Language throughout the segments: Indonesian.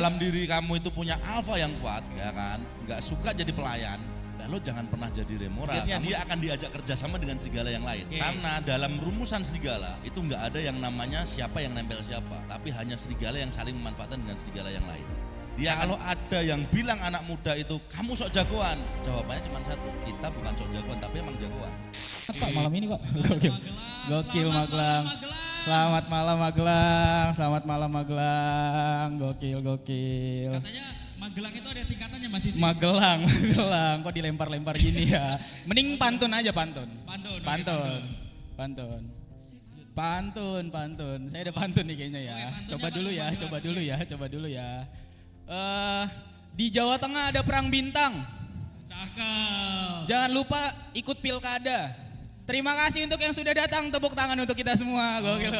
dalam diri kamu itu punya alfa yang kuat, ya kan, nggak suka jadi pelayan, lo jangan pernah jadi remora. Dia akan diajak kerjasama dengan serigala yang lain. Karena dalam rumusan serigala itu nggak ada yang namanya siapa yang nempel siapa, tapi hanya serigala yang saling memanfaatkan dengan serigala yang lain. Dia kalau ada yang bilang anak muda itu kamu sok jagoan, jawabannya cuma satu, kita bukan sok jagoan tapi emang jagoan. Apa malam ini kok? Gokil Magelang. Selamat malam Magelang. Selamat malam Magelang. Gokil. Katanya Magelang itu ada singkatannya Mas Cici. Magelang. Kok dilempar-lempar gini ya? Mending pantun aja pantun. Pantun. Saya ada pantun nih kayaknya ya. Coba dulu ya. Di Jawa Tengah ada perang bintang. Cakep. Jangan lupa ikut pilkada. Terima kasih untuk yang sudah datang, tepuk tangan untuk kita semua. Gokil.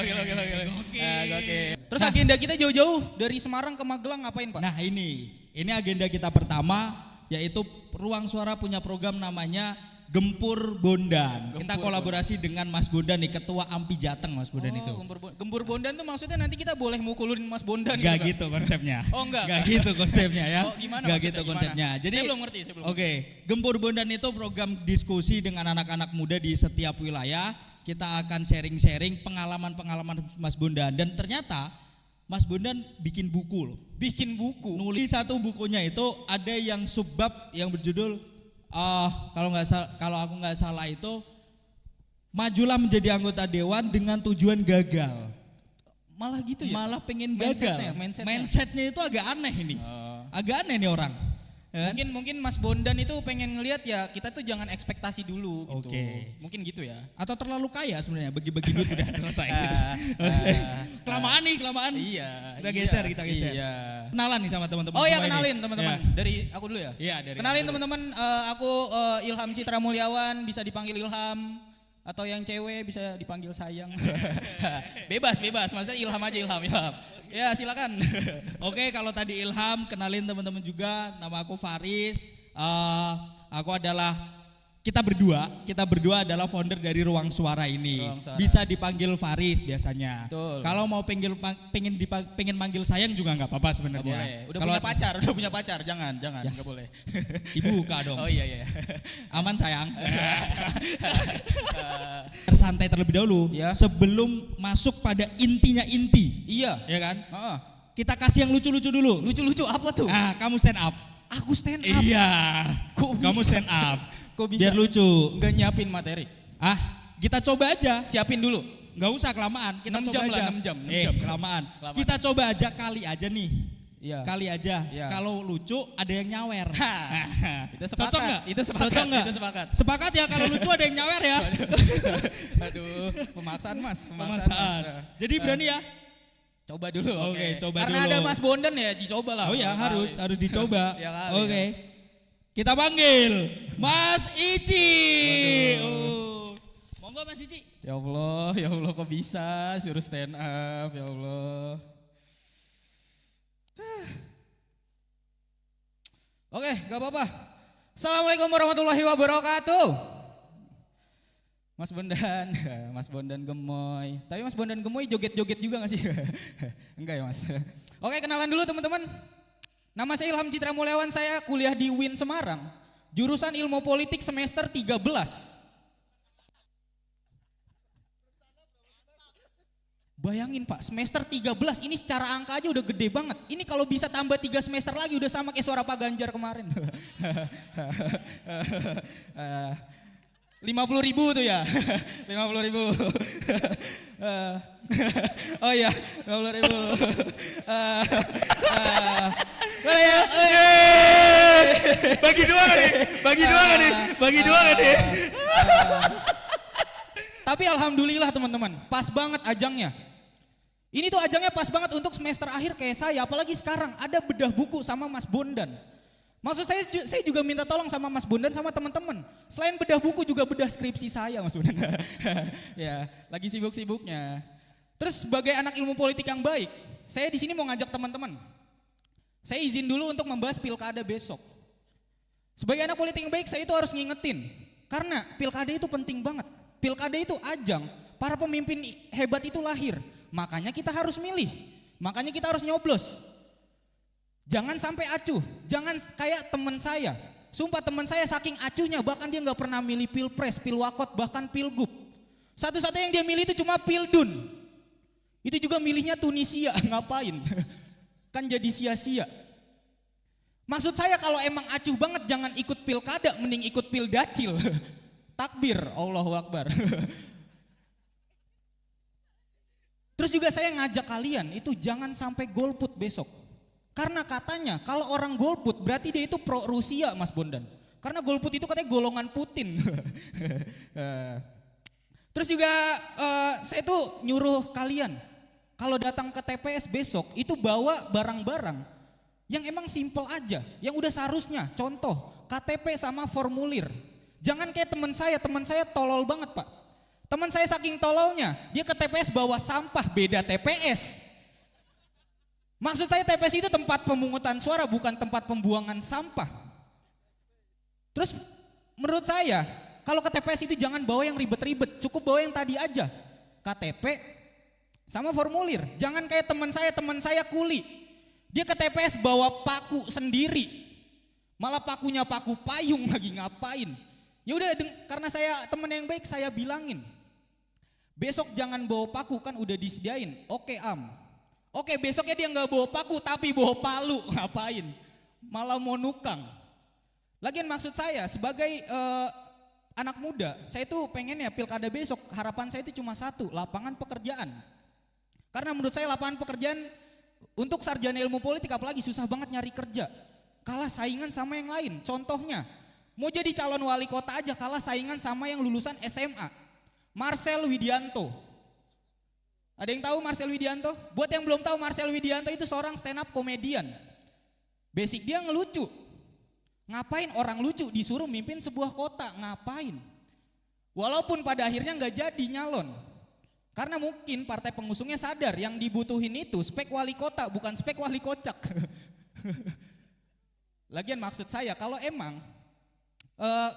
Terus agenda kita jauh-jauh dari Semarang ke Magelang ngapain Pak? Nah ini agenda kita pertama, yaitu Ruang Suara punya program namanya Gempur Bondan. Kita kolaborasi dengan Mas Bondan nih, Ketua AMPI Jateng Mas Bondan itu. Gempur Bondan tuh maksudnya nanti kita boleh mukulin Mas Bondan Gak gitu? gitu konsepnya. Oh enggak. Gak gitu konsepnya ya. Oh gimana Gak maksudnya, gitu konsepnya. gimana? Jadi saya belum ngerti. Oke, Gempur Bondan itu program diskusi dengan anak-anak muda di setiap wilayah. Kita akan sharing-sharing pengalaman-pengalaman Mas Bondan. Dan ternyata Mas Bondan bikin buku loh. Bikin buku? Nulis satu bukunya itu ada yang subbab yang berjudul kalau aku nggak salah itu majulah menjadi anggota dewan dengan tujuan gagal. Malah gitu ya? Malah pengen gagal. Mindsetnya itu agak aneh ini. Agak aneh nih orang. Mungkin Mas Bondan itu pengen ngelihat ya kita tuh jangan ekspektasi dulu gitu. Mungkin gitu ya. Atau terlalu kaya sebenarnya, bagi-bagi duit udah selesai. Kelamaan. Iya. Kita geser. Iya. Kenalan nih sama teman-teman. Oh ya kenalin teman-teman. Ya. Dari aku dulu ya. Iya dari. Kenalin teman-teman, aku Ilham Citra Mulyawan, bisa dipanggil Ilham. Atau yang cewek bisa dipanggil sayang. bebas. Maksudnya Ilham aja Ilham. Ya silakan. Oke, kalau tadi Ilham, kenalin teman-teman juga. Nama aku Faris. Aku adalah kita berdua adalah founder dari Ruang Suara ini. Bisa dipanggil Faris biasanya. Betul. Kalau mau pengen manggil sayang juga nggak apa-apa sebenarnya. Udah punya pacar, jangan, nggak boleh. Ibu buka dong. Oh iya. Aman sayang. Santai terlebih dahulu. Ya. Sebelum masuk pada intinya inti. Iya. Ya kan? Kita kasih yang lucu-lucu dulu. Lucu-lucu apa tuh? Kamu stand up. Aku stand up. Iya. Kok kamu bisa? stand up. Kok bisa? Biar lucu. Nggak nyiapin materi. Kita coba aja. Siapin dulu. Nggak usah kelamaan. Kita 6 coba jam aja. lah, 6 jam. Kelamaan. Kita coba aja kali aja nih. Iya. Kali aja. Iya. Kalau lucu ada yang nyawer. Itu sepakat. Cocok nggak? Itu sepakat. Cocok nggak? Itu sepakat. Sepakat ya kalau lucu ada yang nyawer ya. Aduh, pemaksaan Mas. Pemaksaan. Jadi berani ya? Coba dulu. Oke, coba Karena dulu. ada Mas Bondan ya, dicoba lah. Oh ya harus dicoba. Ya kali, Oke. Kita panggil Mas Ici. Monggo Mas Ici. Ya Allah kok bisa suruh stand up, ya Allah. Oke, gak apa-apa. Assalamualaikum warahmatullahi wabarakatuh. Mas Bondan gemoy. Tapi Mas Bondan gemoy joget-joget juga gak sih? Enggak ya Mas. Oke, kenalan dulu teman-teman. Nama saya Ilham Citra Mulyawan, saya kuliah di UIN Semarang. Jurusan Ilmu Politik semester 13. Bayangin Pak, semester 13 ini secara angka aja udah gede banget. Ini kalau bisa tambah 3 semester lagi udah sama kayak suara Pak Ganjar kemarin. 50.000 tuh ya. 50.000. Oh iya, 50.000. Boleh ya? Bagi dua kan nih? Tapi alhamdulillah teman-teman, pas banget ajangnya. Ini tuh ajangnya pas banget untuk semester akhir kayak saya, apalagi sekarang ada bedah buku sama Mas Bondan. Maksud saya juga minta tolong sama Mas Bondan sama teman-teman. Selain bedah buku juga bedah skripsi saya Mas Bondan. Ya, lagi sibuk-sibuknya. Terus sebagai anak ilmu politik yang baik, saya di sini mau ngajak teman-teman. Saya izin dulu untuk membahas pilkada besok. Sebagai anak politik yang baik, saya itu harus ngingetin. Karena pilkada itu penting banget. Pilkada itu ajang, para pemimpin hebat itu lahir. Makanya kita harus milih. Makanya kita harus nyoblos. Jangan sampai acuh, jangan kayak teman saya. Sumpah teman saya saking acuhnya bahkan dia nggak pernah milih pilpres, pilwakot, bahkan pilgub. Satu-satunya yang dia milih itu cuma pildun. Itu juga milihnya Tunisia, ngapain? Kan jadi sia-sia. Maksud saya kalau emang acuh banget jangan ikut pilkada, mending ikut pildacil. Takbir, Allahu Akbar. Terus juga saya ngajak kalian itu jangan sampai golput besok. Karena katanya kalau orang golput berarti dia itu pro Rusia, Mas Bondan. Karena golput itu katanya golongan Putin. Terus juga saya tuh nyuruh kalian kalau datang ke TPS besok itu bawa barang-barang yang emang simple aja, yang udah seharusnya. Contoh KTP sama formulir. Jangan kayak teman saya tolol banget Pak. Teman saya saking tololnya, dia ke TPS bawa sampah, beda TPS. Maksud saya TPS itu tempat pemungutan suara, bukan tempat pembuangan sampah. Terus menurut saya, kalau ke TPS itu jangan bawa yang ribet-ribet, cukup bawa yang tadi aja. KTP sama formulir. Jangan kayak teman saya kuli. Dia ke TPS bawa paku sendiri. Malah pakunya paku payung lagi, ngapain? Ya udah, karena saya teman yang baik, saya bilangin. Besok jangan bawa paku, kan udah disediain. Oke, Oke, besoknya dia nggak bawa paku tapi bawa palu, ngapain? Malah mau nukang. Lagian maksud saya sebagai anak muda, saya tuh pengen ya pilkada besok, harapan saya itu cuma satu, lapangan pekerjaan. Karena menurut saya lapangan pekerjaan untuk sarjana ilmu politik apalagi susah banget nyari kerja. Kalah saingan sama yang lain. Contohnya, mau jadi calon wali kota aja kalah saingan sama yang lulusan SMA. Marcel Widianto. Ada yang tahu Marcel Widianto? Buat yang belum tahu, Marcel Widianto itu seorang stand up komedian. Basic dia ngelucu. Ngapain orang lucu disuruh mimpin sebuah kota? Ngapain? Walaupun pada akhirnya nggak jadi nyalon. Karena mungkin partai pengusungnya sadar yang dibutuhin itu spek wali kota, bukan spek wali kocak. Lagian maksud saya kalau emang,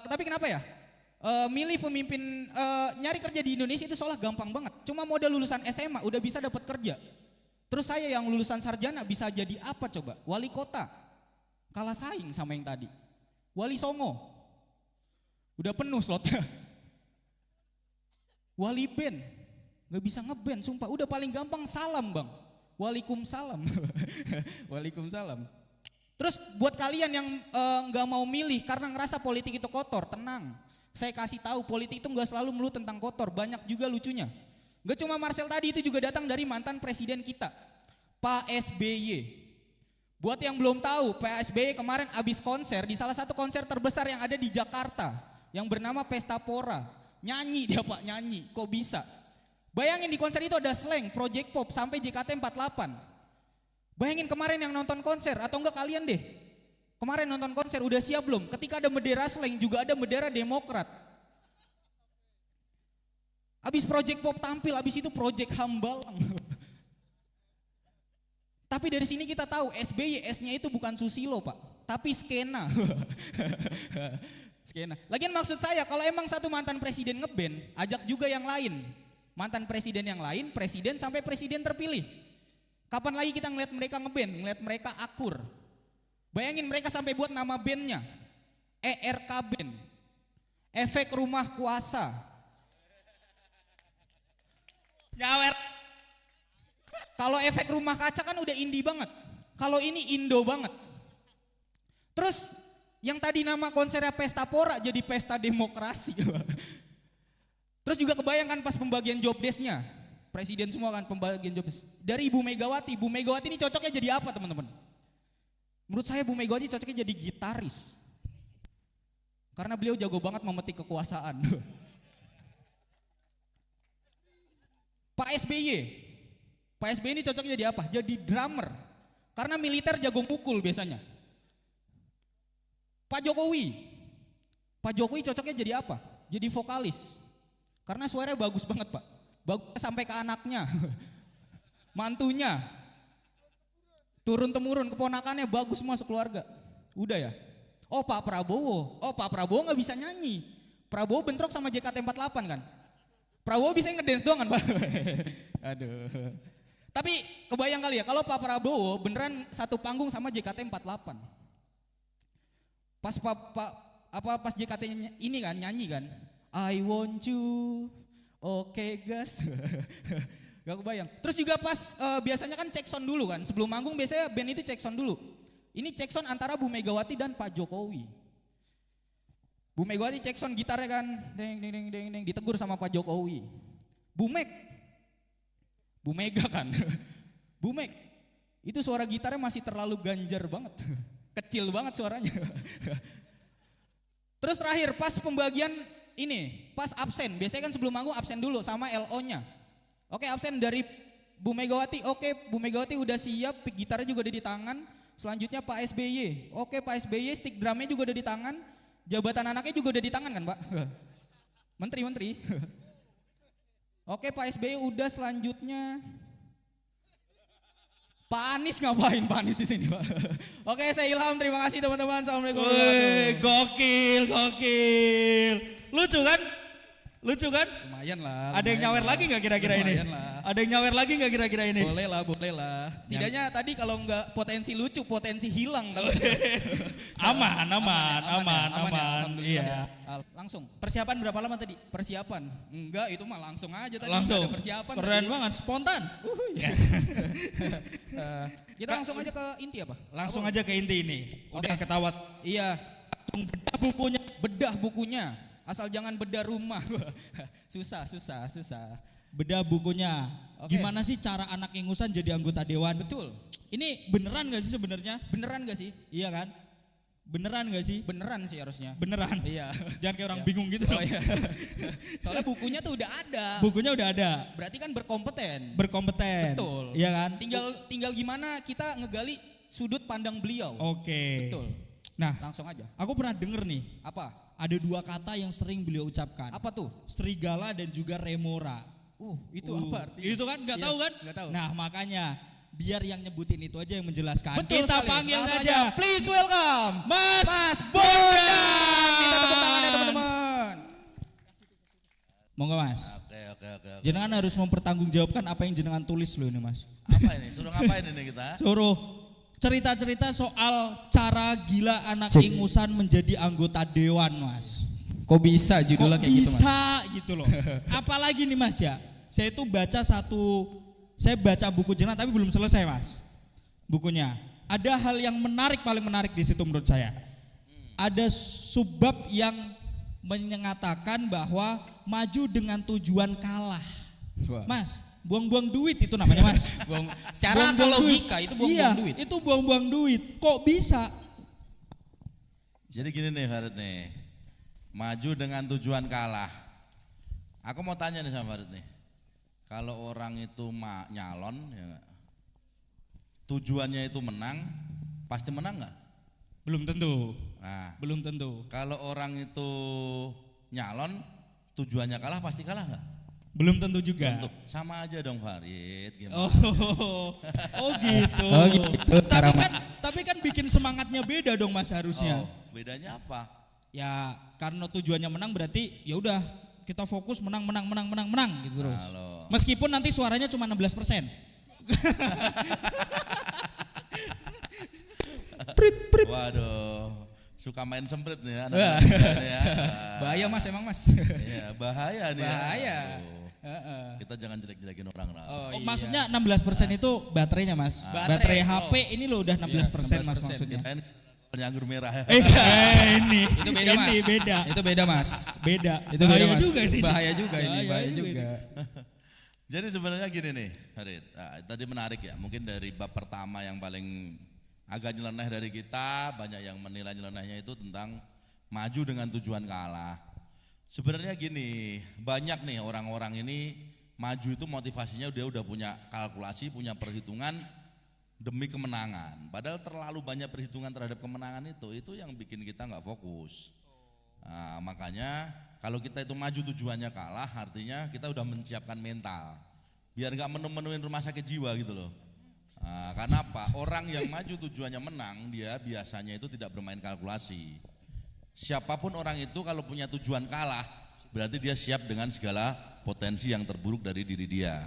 tapi kenapa ya? Milih pemimpin nyari kerja di Indonesia itu seolah gampang banget. Cuma modal lulusan SMA udah bisa dapat kerja. Terus saya yang lulusan sarjana bisa jadi apa coba? Wali kota. Kalah saing sama yang tadi. Wali Songo. Udah penuh slotnya. Wali band. Gak bisa ngeband sumpah. Udah paling gampang salam bang. Waalaikumsalam. Waalaikumsalam. Terus buat kalian yang gak mau milih karena ngerasa politik itu kotor, tenang. Saya kasih tahu politik itu nggak selalu melulu tentang kotor, banyak juga lucunya. Gak cuma Marcel tadi, itu juga datang dari mantan presiden kita, Pak SBY. Buat yang belum tahu, Pak SBY kemarin abis konser di salah satu konser terbesar yang ada di Jakarta, yang bernama Pesta Pora. Nyanyi dia Pak, nyanyi, kok bisa? Bayangin di konser itu ada slang, project pop, sampai JKT48. Bayangin kemarin yang nonton konser, atau enggak kalian deh. Kemarin nonton konser udah siap belum? Ketika ada bendera slang juga ada bendera Demokrat. Abis project pop tampil, abis itu project Hambalang. Tapi dari sini kita tahu SBY S-nya itu bukan Susilo Pak, tapi skena. Skena. Lagian maksud saya kalau emang satu mantan presiden ngeband, ajak juga yang lain. Mantan presiden yang lain, presiden sampai presiden terpilih. Kapan lagi kita ngeliat mereka ngeband, ngeliat mereka akur. Bayangin mereka sampai buat nama bandnya ERK Band, Efek Rumah Kuasa. Nyawer. Kalau Efek Rumah Kaca kan udah indie banget. Kalau ini Indo banget. Terus yang tadi nama konsernya Pesta Pora jadi Pesta Demokrasi. Terus juga kebayangkan pas pembagian job desk-nya. Presiden semua kan pembagian job desk. Dari Ibu Megawati ini cocoknya jadi apa teman-teman? Menurut saya Bu Megawati cocoknya jadi gitaris. Karena beliau jago banget memetik kekuasaan. Pak SBY ini cocoknya jadi apa? Jadi drummer. Karena militer jago mukul biasanya. Pak Jokowi cocoknya jadi apa? Jadi vokalis. Karena suaranya bagus banget Pak. Bagus sampai ke anaknya. Mantunya. Turun-temurun, keponakannya bagus semua sekeluarga. Udah ya. Pak Prabowo gak bisa nyanyi. Prabowo bentrok sama JKT48 kan. Prabowo bisa ngedance doang kan Pak. Aduh. Tapi kebayang kali ya kalau Pak Prabowo beneran satu panggung sama JKT48. Pas JKT ini kan nyanyi kan, I want you, oke gas. Gak kebayang. Terus juga pas biasanya kan cek sound dulu kan, sebelum manggung biasanya band itu cek sound dulu. Ini cek sound antara Bu Megawati dan Pak Jokowi. Bu Megawati cek sound gitarnya kan, deng deng deng deng deng, ditegur sama Pak Jokowi. Bu Mega kan, Bu Meg, itu suara gitarnya masih terlalu ganjar banget, kecil banget suaranya. Terus terakhir pas pembagian ini, pas absen, biasanya kan sebelum manggung absen dulu sama LO-nya. Oke, absen dari Bu Megawati, oke Bu Megawati udah siap, pick gitarnya juga ada di tangan. Selanjutnya Pak SBY, oke Pak SBY stick drumnya juga ada di tangan. Jabatan anaknya juga udah di tangan kan Pak? Menteri. Oke Pak SBY udah, selanjutnya Pak Anies ngapain Pak Anies di sini Pak? Oke saya Ilham, terima kasih teman-teman. Assalamualaikum warahmatullahi wabarakatuh. Gokil. Lucu kan? Lumayan lah. Ada yang nyawer lagi nggak kira-kira ini? Ada yang nyawer lagi nggak kira-kira ini? Boleh lah. Setidaknya tadi kalau nggak potensi lucu, potensi hilang. Aman. Iya. Langsung. Persiapan berapa lama tadi? Persiapan? Enggak, itu mah langsung aja tadi. Langsung. Ada persiapan. Keren banget, spontan. Kita langsung aja ke inti apa? Langsung aja ke inti ini. Udah ketawa. Iya. Bedah bukunya. Asal jangan bedah rumah. susah. Bedah bukunya. Oke. Gimana sih cara anak ingusan jadi anggota dewan? Betul. Ini beneran gak sih sebenarnya? Beneran gak sih? Iya kan? Beneran gak sih? Beneran sih harusnya. Beneran. Iya. Jangan kayak orang bingung gitu. Oh, iya. Soalnya bukunya tuh udah ada. Bukunya udah ada. Berarti kan berkompeten. Betul. Iya kan? Tinggal gimana kita ngegali sudut pandang beliau. Oke. Betul. Nah, langsung aja. Aku pernah denger nih. Apa? Ada dua kata yang sering beliau ucapkan. Apa tuh? Serigala dan juga remora. Itu apa artinya? Itu kan nggak tahu kan? Nggak tahu. Nah makanya biar yang nyebutin itu aja yang menjelaskan. Betul Kita sekali. panggil Langsung saja. aja. Please welcome Mas Bondan. Minta tepuk tangannya teman-teman. Monggo Mas. Oke. Jenengan harus mempertanggungjawabkan apa yang jenengan tulis loh ini Mas. Apa ini? Suruh ngapain ini kita? Suruh cerita-cerita soal cara gila anak ingusan menjadi anggota dewan Mas. Kok bisa judulnya kayak gitu Mas? Bisa gitu loh. Apalagi nih Mas ya. Saya baca buku jenengan tapi belum selesai Mas. Bukunya. Ada hal yang paling menarik di situ menurut saya. Ada subbab yang menyatakan bahwa maju dengan tujuan kalah. Mas, buang-buang duit itu namanya Mas. Secara logika itu buang-buang duit. Itu buang-buang duit. Kok bisa? Jadi gini nih Farid nih, maju dengan tujuan kalah. Aku mau tanya nih sama Farid nih, kalau orang itu nyalon, ya tujuannya itu menang, pasti menang nggak? Belum tentu. Nah, Belum tentu. kalau orang itu nyalon, tujuannya kalah, pasti kalah nggak? Belum tentu juga. Tentu. Sama aja dong Farid. Gimana? Oh gitu. Oh gitu. Tapi kan bikin semangatnya beda dong Mas harusnya. Oh, bedanya apa? Ya karena tujuannya menang berarti ya udah kita fokus menang gitu terus. Halo. Meskipun nanti suaranya cuma 16%. Waduh, suka main semprit nih ya. Bahaya Mas emang Mas. Iya, bahaya nih. Bahaya. Kita jangan jelek-jelekin orang lah. Oh, maksudnya 16% itu baterainya Mas. Baterai HP ini loh udah 16% Mas maksudnya. Kita penyanggur merah ya. Ini Itu beda Mas. Ini beda. Itu beda Mas. Beda. Itu beda Bahaya Mas. juga ini. Bahaya juga ini, Bahaya bahaya juga juga. Jadi sebenarnya gini nih, Farid. Tadi menarik ya. Mungkin dari bab pertama yang paling agak nyeleneh dari kita, banyak yang menilai nyelenehnya itu tentang maju dengan tujuan kalah. Sebenarnya gini, banyak nih orang-orang ini maju itu motivasinya dia udah punya kalkulasi, punya perhitungan demi kemenangan. Padahal terlalu banyak perhitungan terhadap kemenangan itu yang bikin kita nggak fokus. Nah, makanya kalau kita itu maju tujuannya kalah, artinya kita udah menyiapkan mental, biar nggak menemuin rumah sakit jiwa gitu loh. Nah, karena apa? Orang yang maju tujuannya menang, dia biasanya itu tidak bermain kalkulasi. Siapapun orang itu kalau punya tujuan kalah, berarti dia siap dengan segala potensi yang terburuk dari diri dia.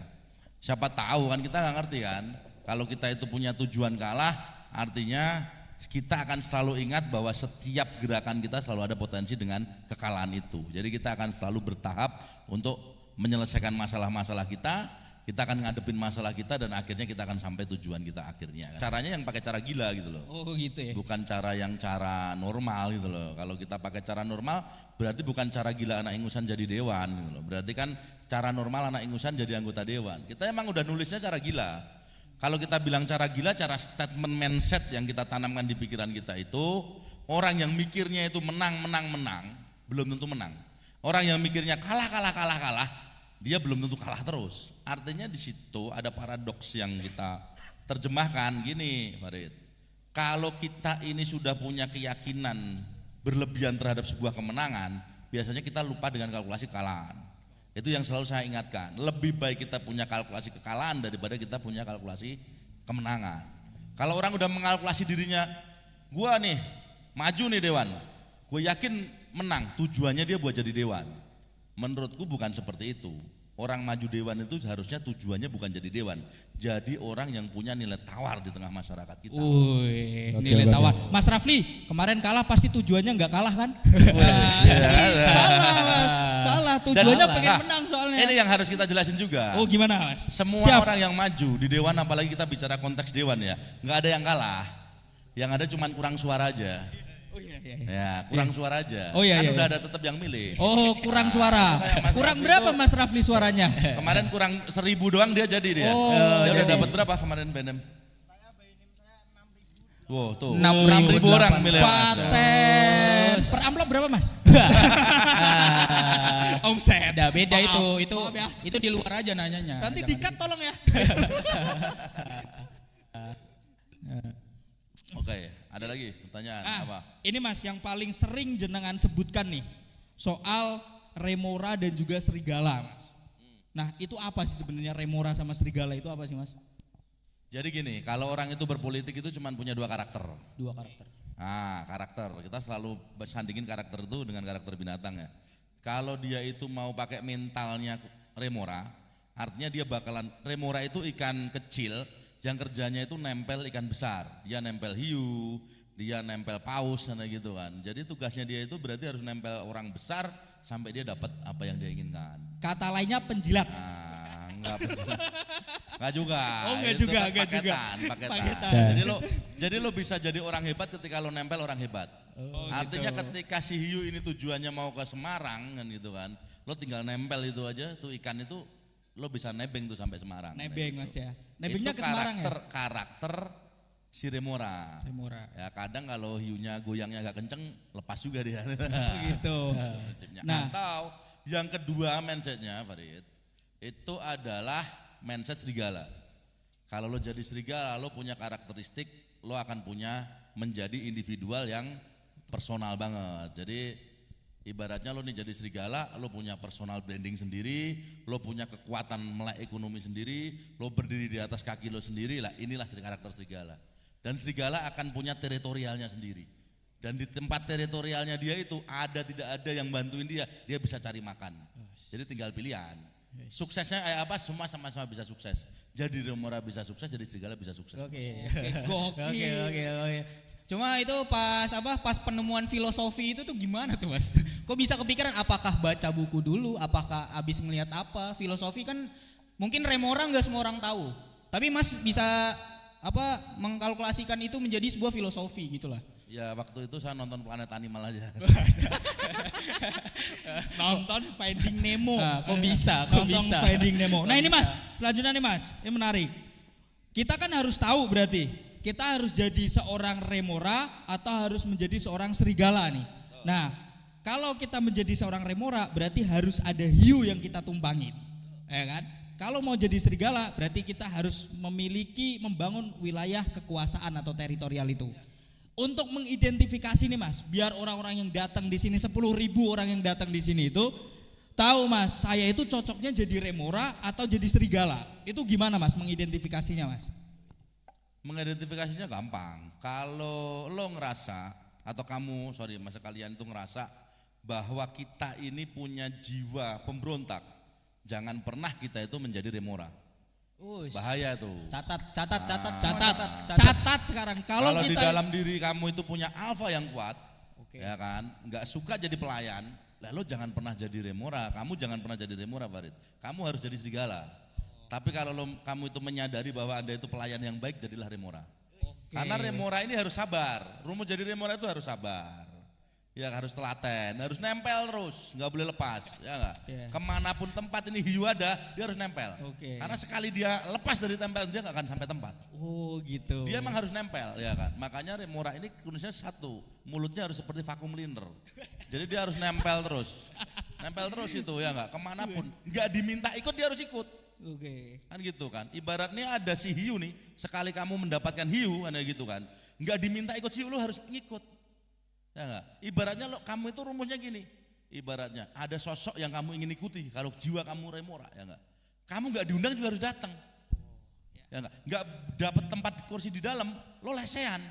Siapa tahu kan, kita nggak ngerti kan. Kalau kita itu punya tujuan kalah, artinya kita akan selalu ingat bahwa setiap gerakan kita selalu ada potensi dengan kekalahan itu. Jadi kita akan selalu bertahap untuk menyelesaikan masalah-masalah kita akan ngadepin masalah kita dan akhirnya kita akan sampai tujuan kita akhirnya. Caranya yang pakai cara gila gitu loh. Oh gitu ya. Bukan cara normal gitu loh. Kalau kita pakai cara normal berarti bukan cara gila anak ingusan jadi dewan gitu loh. Berarti kan cara normal anak ingusan jadi anggota dewan. Kita emang udah nulisnya cara gila. Kalau kita bilang cara gila, cara statement mindset yang kita tanamkan di pikiran kita itu, orang yang mikirnya itu menang, belum tentu menang. Orang yang mikirnya kalah, dia belum tentu kalah terus. Artinya di situ ada paradoks yang kita terjemahkan gini, Farid. Kalau kita ini sudah punya keyakinan berlebihan terhadap sebuah kemenangan, biasanya kita lupa dengan kalkulasi kekalahan. Itu yang selalu saya ingatkan. Lebih baik kita punya kalkulasi kekalahan daripada kita punya kalkulasi kemenangan. Kalau orang udah mengalkulasi dirinya, gua nih maju nih dewan, gue yakin menang, tujuannya dia buat jadi dewan. Menurutku bukan seperti itu. Orang maju dewan itu seharusnya tujuannya bukan jadi dewan, jadi orang yang punya nilai tawar di tengah masyarakat kita. Nilai tawar. Mas Rafli kemarin kalah pasti tujuannya nggak kalah kan? Salah. Tujuannya pengen menang soalnya. Ini yang harus kita jelasin juga. Oh gimana Mas? Semua orang yang maju di dewan, apalagi kita bicara konteks dewan ya, nggak ada yang kalah. Yang ada cuma kurang suara aja. Oh iya. Ya, kurang suara aja. Oh iya. Kan udah ada tetap yang milih. Oh kurang suara. Kurang berapa Mas Rafli suaranya? Kemarin kurang 1.000 doang dia jadi dia. Dia udah dapat berapa kemarin BNM? Saya BNM saya 6.000. Wow, tuh 6.000 orang milih. Paten. Per amplop berapa Mas? Omset. Udah beda itu di luar aja nanyanya. Nanti di-cut tolong ya. Oke, ada lagi pertanyaan apa? Ini Mas yang paling sering jenengan sebutkan nih soal remora dan juga serigala Mas. Nah itu apa sih sebenarnya remora sama serigala itu apa sih Mas? Jadi gini, kalau orang itu berpolitik itu cuma punya 2 karakter. 2 karakter. Karakter, kita selalu bersandingin karakter itu dengan karakter binatang ya. Kalau dia itu mau pakai mentalnya remora, artinya dia bakalan, remora itu ikan kecil yang kerjanya itu nempel ikan besar, dia nempel hiu, dia nempel paus dan gitu kan. Jadi tugasnya dia itu berarti harus nempel orang besar sampai dia dapat apa yang dia inginkan. Kata lainnya penjilat. Enggak juga. Oh enggak itu juga, kan enggak juga. Paketan. Jadi lo bisa jadi orang hebat ketika lo nempel orang hebat. Artinya gitu. Ketika si hiu ini tujuannya mau ke Semarang kan gitu kan, lo tinggal nempel itu aja, tuh ikan itu lo bisa nebeng tuh sampai Semarang. Nebeng Mas ya. Nebengnya ke Semarang ya. Karakter si remora. Ya kadang kalau hiunya goyangnya agak kenceng, lepas juga dia. Gitu. Nah, atau yang kedua mindsetnya Farid, itu adalah mindset serigala. Kalau lo jadi serigala, lo punya karakteristik, lo akan punya menjadi individual yang personal banget. Jadi ibaratnya lo nih jadi serigala, lo punya personal branding sendiri, lo punya kekuatan melek ekonomi sendiri, lo berdiri di atas kaki lo sendiri lah. Inilah karakter serigala. Dan serigala akan punya teritorialnya sendiri. Dan di tempat teritorialnya dia itu tidak ada yang bantuin dia bisa cari makan. Jadi tinggal pilihan. Suksesnya apa? Semua sama-sama bisa sukses. Jadi remora bisa sukses, jadi serigala bisa sukses. Oke. Cuma itu pas penemuan filosofi itu tuh gimana tuh Mas? Kok bisa kepikiran? Apakah baca buku dulu? Apakah habis melihat apa? Filosofi kan mungkin remora nggak semua orang tahu. Tapi Mas bisa mengkalkulasikan itu menjadi sebuah filosofi gitulah. Ya waktu itu saya nonton Planet Animal aja. Nonton Finding Nemo. Kok bisa? Finding Nemo. Nah ini Mas, selanjutnya nih Mas, ini menarik. Kita kan harus tahu berarti, kita harus jadi seorang remora atau harus menjadi seorang serigala nih. Nah, kalau kita menjadi seorang remora berarti harus ada hiu yang kita tumpangin. Ya kan? Kalau mau jadi serigala berarti kita harus membangun wilayah kekuasaan atau teritorial itu. Untuk mengidentifikasi nih Mas, biar orang-orang yang datang di sini 10.000 orang yang datang di sini itu tahu Mas, saya itu cocoknya jadi remora atau jadi serigala. Itu gimana Mas mengidentifikasinya Mas? Mengidentifikasinya gampang. Kalau lo ngerasa atau masa kalian itu ngerasa bahwa kita ini punya jiwa pemberontak, jangan pernah kita itu menjadi remora. Bahaya tuh. Catat sekarang. Kalau di kita dalam diri kamu itu punya alfa yang kuat, ya kan, nggak suka jadi pelayan, lo jangan pernah jadi remora. Kamu jangan pernah jadi remora, Farid. Kamu harus jadi serigala. Tapi kalau kamu itu menyadari bahwa Anda itu pelayan yang baik, jadilah remora. Karena remora ini harus sabar. Rumus jadi remora itu harus sabar. Ya harus telaten, harus nempel terus, nggak boleh lepas, ya nggak. Kemanapun tempat ini hiu ada, dia harus nempel. Karena sekali dia lepas dari tempel dia nggak akan sampai tempat. Oh gitu. Dia emang harus nempel, ya kan. Makanya remora ini kuncinya satu, mulutnya harus seperti vakum cleaner. Jadi dia harus nempel terus itu ya nggak. Kemanapun, nggak diminta ikut dia harus ikut. Kan gitu kan. Ibaratnya ada si hiu nih, sekali kamu mendapatkan hiu, kan gitu kan. Nggak diminta ikut si hiu, lu harus ngikut. Ya enggak? Ibaratnya kamu itu rumusnya gini. Ibaratnya ada sosok yang kamu ingin ikuti. Kalau jiwa kamu remora, ya enggak? Kamu enggak diundang juga harus datang. Ya enggak? Enggak dapat tempat kursi di dalam, lo lesehan.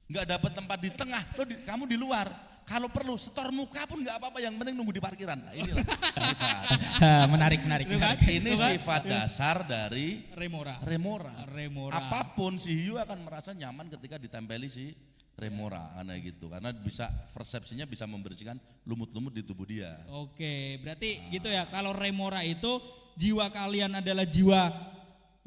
Enggak dapat tempat di tengah, kamu di luar. Kalau perlu setor muka pun enggak apa-apa, yang penting nunggu di parkiran. Nah, inilah sifat. Menarik. Ini sifat dasar dari remora. Apapun si hiu akan merasa nyaman ketika ditempeli si remora, gitu, karena bisa persepsinya bisa membersihkan lumut-lumut di tubuh dia. Berarti gitu ya. Kalau remora itu jiwa kalian adalah jiwa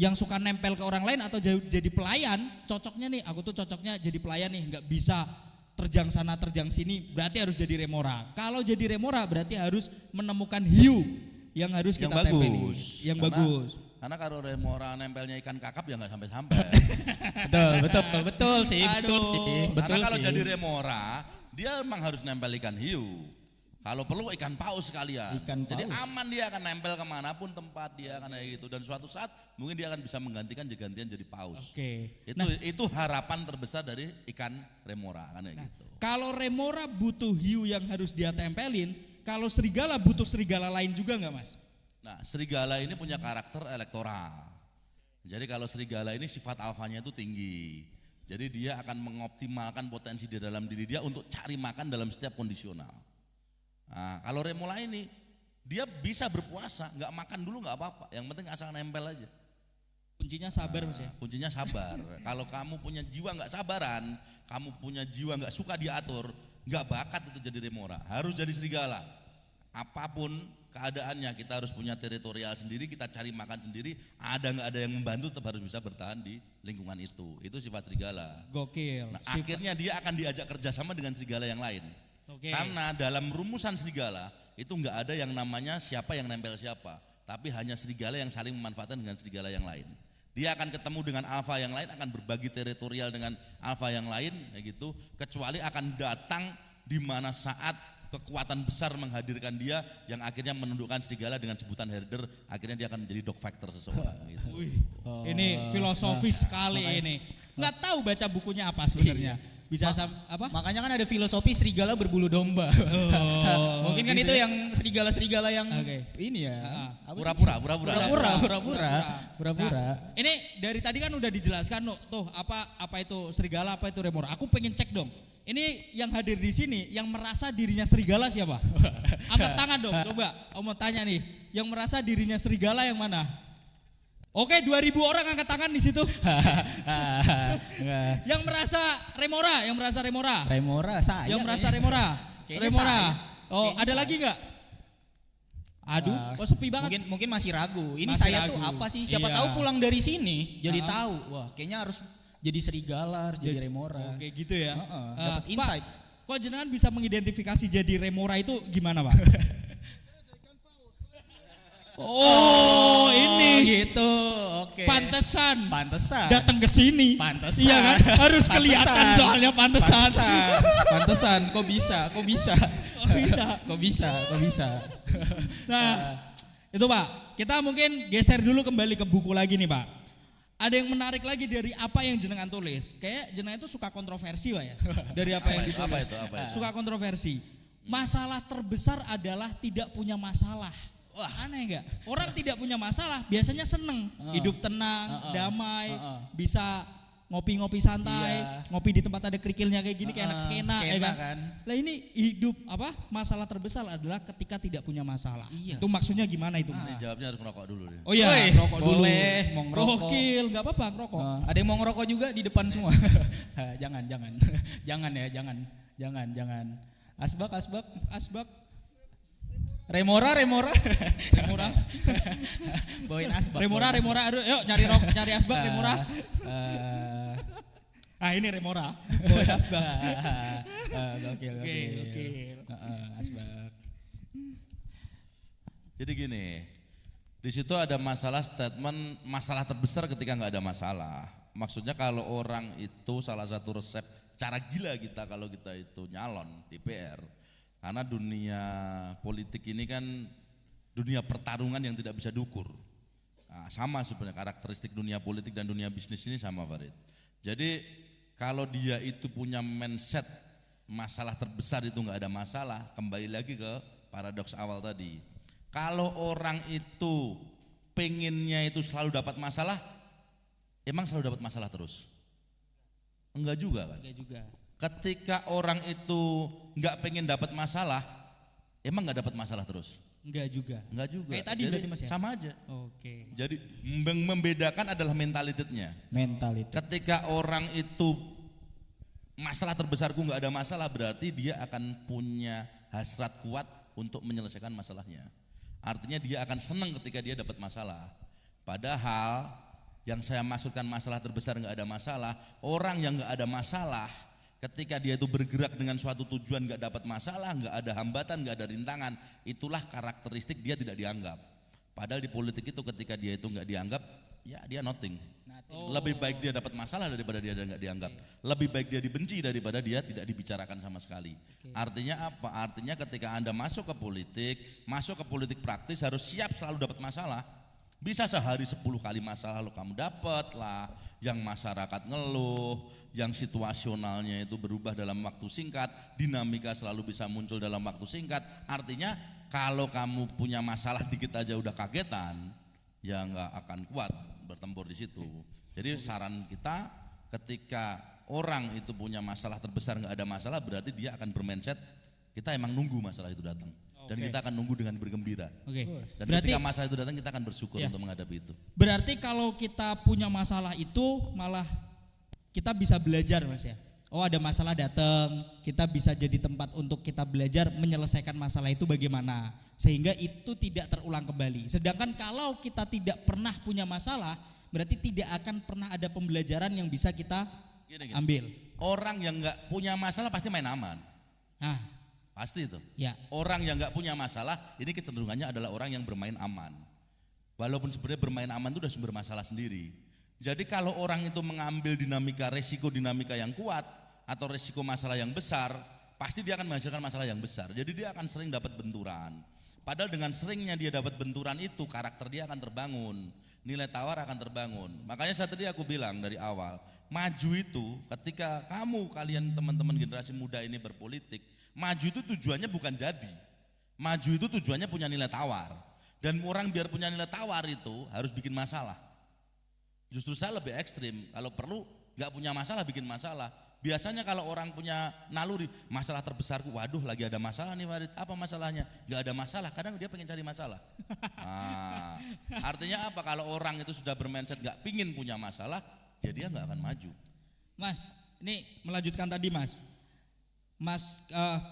yang suka nempel ke orang lain atau jadi pelayan. Cocoknya nih, aku tuh cocoknya jadi pelayan nih, nggak bisa terjang sana terjang sini. Berarti harus jadi remora. Kalau jadi remora berarti harus menemukan hiu yang harus kita tempeli, yang bagus. Karena kalau remora nempelnya ikan kakap ya nggak sampai-sampai. betul sih. Karena kalau jadi remora, dia memang harus nempel ikan hiu. Kalau perlu ikan paus sekalian. Jadi aman, dia akan nempel kemanapun tempat dia akan kayak gitu. Dan suatu saat mungkin dia akan bisa menggantikan jadi paus. Itu harapan terbesar dari ikan remora kan gitu. Kalau remora butuh hiu yang harus dia tempelin, kalau serigala butuh serigala lain juga nggak, Mas? Nah, serigala ini punya karakter elektoral. Jadi kalau serigala ini sifat alfanya itu tinggi. Jadi dia akan mengoptimalkan potensi di dalam diri dia untuk cari makan dalam setiap kondisional. Nah, kalau remora ini dia bisa berpuasa, nggak makan dulu nggak apa-apa. Yang penting asal nempel aja. Kuncinya sabar, Mas ya. Kuncinya sabar. Kalau kamu punya jiwa nggak sabaran, kamu punya jiwa nggak suka diatur, nggak bakat itu jadi remora. Harus jadi serigala. Apapun keadaannya kita harus punya teritorial sendiri, kita cari makan sendiri, ada nggak ada yang membantu tetap harus bisa bertahan di lingkungan itu sifat serigala. Gokil. Nah, akhirnya dia akan diajak kerjasama dengan serigala yang lain. Karena dalam rumusan serigala itu nggak ada yang namanya siapa yang nempel siapa, tapi hanya serigala yang saling memanfaatkan dengan serigala yang lain. Dia akan ketemu dengan alfa yang lain, akan berbagi teritorial dengan alfa yang lain, gitu. Kecuali akan datang di mana saat kekuatan besar menghadirkan dia yang akhirnya menundukkan serigala dengan sebutan herder, akhirnya dia akan menjadi dog factor seseorang gitu. Ini filosofis sekali ini. Nggak tahu baca bukunya apa sebenarnya. Bisa apa? Makanya kan ada filosofi serigala berbulu domba. Mungkin kan gitu itu yang serigala yang ini ya. Pura-pura. Ini dari tadi kan udah dijelaskan tuh apa itu serigala, apa itu remora. Aku pengen cek dong. Ini yang hadir di sini yang merasa dirinya serigala siapa? Angkat tangan dong, coba. Om mau tanya nih, yang merasa dirinya serigala yang mana? Oke, 2.000 orang angkat tangan di situ. Yang merasa remora. Remora saya. Yang merasa remora. Oh, ada lagi nggak? Aduh, kok sepi banget. Mungkin masih ragu. Ini Masih saya ragu. tuh apa sih? Siapa tahu pulang dari sini jadi tahu. Wah, kayaknya harus jadi serigala, harus jadi remora. Oke, gitu ya. Dapat insight. Pak, kok jenengan bisa mengidentifikasi jadi remora itu gimana, Pak? Oh, ini gitu. Oke. Pantesan. Datang ke sini. Pantesan. Iya kan? Harus kelihatan soalnya pantesan. Kok bisa? Nah, itu Pak. Kita mungkin geser dulu kembali ke buku lagi nih, Pak. Ada yang menarik lagi dari apa yang jenengan tulis. Kayak jenengan itu suka kontroversi, Pak ya. Dari apa yang ditulis. Apa itu? Suka kontroversi. Masalah terbesar adalah tidak punya masalah. Wah, aneh enggak? Orang tidak punya masalah biasanya seneng, hidup tenang, damai, bisa ngopi-ngopi santai, Iya. ngopi di tempat ada kerikilnya kayak gini kayak anak skena ya skena kan. kan. Lah ini hidup masalah terbesar adalah ketika tidak punya masalah. Iya. Itu maksudnya gimana itu? Ini jawabnya harus ngerokok dulu deh. Oh iya, Woi, ngerokok dulu. boleh, mau ngerokok. Gokil, enggak apa-apa ngerokok. Ada yang mau ngerokok juga di depan semua. jangan. Jangan ya, jangan. Asbak. Remora. Bawain asbak. Remora, aduh, yuk nyari asbak Remora. Ini Remora. Bawain asbak. Gokil. Asbak. Jadi gini, di situ ada masalah statement masalah terbesar ketika nggak ada masalah. Maksudnya kalau orang itu salah satu resep cara gila kita kalau kita itu nyalon DPR. Karena dunia politik ini kan dunia pertarungan yang tidak bisa diukur. Nah, sama sebenarnya karakteristik dunia politik dan dunia bisnis ini sama Farid. Jadi kalau dia itu punya mindset masalah terbesar itu nggak ada masalah, kembali lagi ke paradoks awal tadi. Kalau orang itu pengennya itu selalu dapat masalah, emang selalu dapat masalah terus? Enggak juga kan? Enggak juga. Ketika orang itu nggak pengen dapat masalah, emang nggak dapat masalah terus? Enggak juga. Enggak juga. Kayak tadi jadi, berarti Mas ya? sama aja. Oke. Jadi membedakan adalah mentalitasnya. Mentalitas. Ketika orang itu masalah terbesarku nggak ada masalah, berarti dia akan punya hasrat kuat untuk menyelesaikan masalahnya. Artinya dia akan senang ketika dia dapat masalah. Padahal yang saya maksudkan masalah terbesar nggak ada masalah, orang yang nggak ada masalah ketika dia itu bergerak dengan suatu tujuan nggak dapat masalah, nggak ada hambatan, nggak ada rintangan, itulah karakteristik dia tidak dianggap. Padahal di politik itu ketika dia itu nggak dianggap, ya dia nothing. Lebih baik dia dapat masalah daripada dia nggak dianggap. Lebih baik dia dibenci daripada dia tidak dibicarakan sama sekali. Artinya apa? Artinya ketika Anda masuk ke politik praktis harus siap selalu dapat masalah. Bisa sehari 10 kali masalah lo kamu dapat lah, yang masyarakat ngeluh, yang situasionalnya itu berubah dalam waktu singkat, dinamika selalu bisa muncul dalam waktu singkat. Artinya kalau kamu punya masalah dikit aja udah kagetan, ya nggak akan kuat bertempur di situ. Jadi saran kita ketika orang itu punya masalah terbesar nggak ada masalah, berarti dia akan bermindset kita emang nunggu masalah itu datang. Dan kita akan nunggu dengan bergembira. Oke. Dan Berarti ketika masalah itu datang kita akan bersyukur ya, untuk menghadapi itu. berarti kalau kita punya masalah itu malah kita bisa belajar Mas ya. Oh ada masalah datang, kita bisa jadi tempat untuk kita belajar menyelesaikan masalah itu bagaimana. Sehingga itu tidak terulang kembali. Sedangkan kalau kita tidak pernah punya masalah, berarti tidak akan pernah ada pembelajaran yang bisa kita Gini. ambil. Orang yang nggak punya masalah pasti main aman. Nah, Pasti itu. ya. Orang yang nggak punya masalah, ini kecenderungannya adalah orang yang bermain aman. Walaupun sebenarnya bermain aman itu udah sumber masalah sendiri. Jadi kalau orang itu mengambil resiko dinamika yang kuat atau resiko masalah yang besar, pasti dia akan menghasilkan masalah yang besar. Jadi dia akan sering dapat benturan. Padahal dengan seringnya dia dapat benturan itu, karakter dia akan terbangun, nilai tawar akan terbangun. Makanya saat tadi aku bilang dari awal, maju itu ketika kalian teman-teman generasi muda ini berpolitik, maju itu tujuannya bukan jadi. Maju itu tujuannya punya nilai tawar. Dan orang biar punya nilai tawar itu harus bikin masalah. Justru saya lebih ekstrim, kalau perlu gak punya masalah bikin masalah. Biasanya kalau orang punya naluri, masalah terbesarku, waduh lagi ada masalah nih Farid, apa masalahnya? Gak ada masalah, kadang dia pengen cari masalah. Nah, artinya apa? Kalau orang itu sudah bermindset gak pingin punya masalah, ya dia gak akan maju. Mas, ini melanjutkan tadi Mas.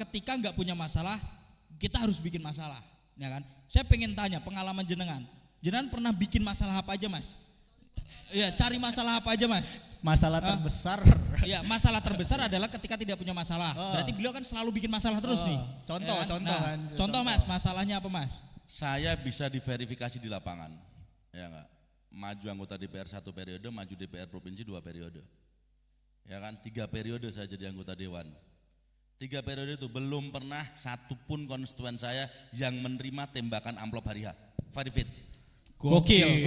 Ketika nggak punya masalah, kita harus bikin masalah, ya kan? Saya pengen tanya pengalaman jenengan pernah bikin masalah apa aja Mas? Ya, cari masalah apa aja Mas? Masalah terbesar. Ya, masalah terbesar adalah ketika tidak punya masalah. Berarti beliau kan selalu bikin masalah terus nih. Contoh, ya kan? contoh kan. Contoh Mas, masalahnya apa Mas? Saya bisa diverifikasi di lapangan, ya enggak? Maju anggota DPR 1 periode, maju DPR provinsi 2 periode. Ya kan, 3 periode saya jadi anggota dewan. 3 periode itu belum pernah satupun konstituen saya yang menerima tembakan amplop hari H. Verified. Gokil.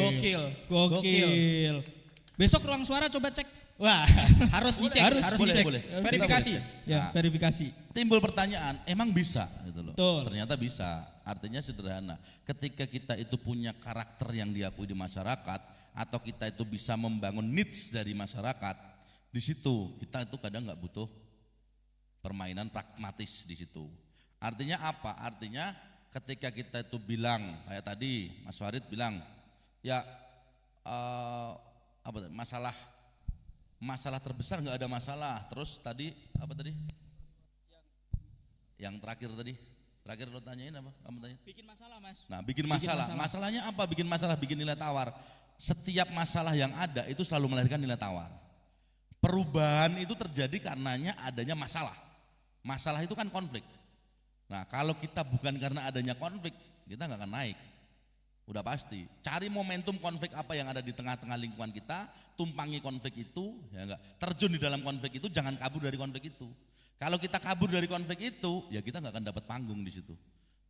Besok ruang suara coba cek. Wah, harus dicek, harus boleh, dicek. boleh. Verifikasi. Ya, verifikasi. Timbul pertanyaan, emang bisa gitu loh. Betul. Ternyata bisa. Artinya sederhana. Ketika kita itu punya karakter yang diakui di masyarakat atau kita itu bisa membangun needs dari masyarakat, di situ kita itu kadang nggak butuh permainan pragmatis di situ. Artinya apa? Artinya ketika kita itu bilang kayak tadi Mas Farid bilang ya masalah terbesar nggak ada masalah. Terus tadi apa tadi? Yang terakhir lo tanyain apa? Kamu tanya? Bikin masalah, Mas. Nah, bikin masalah. Masalahnya apa? Bikin masalah, bikin nilai tawar. Setiap masalah yang ada itu selalu melahirkan nilai tawar. Perubahan itu terjadi karenanya adanya masalah. Masalah itu kan konflik. Nah, kalau kita bukan karena adanya konflik, kita nggak akan naik. Udah pasti. Cari momentum konflik apa yang ada di tengah-tengah lingkungan kita, tumpangi konflik itu, ya enggak. Terjun di dalam konflik itu, jangan kabur dari konflik itu. Kalau kita kabur dari konflik itu, ya kita nggak akan dapat panggung di situ.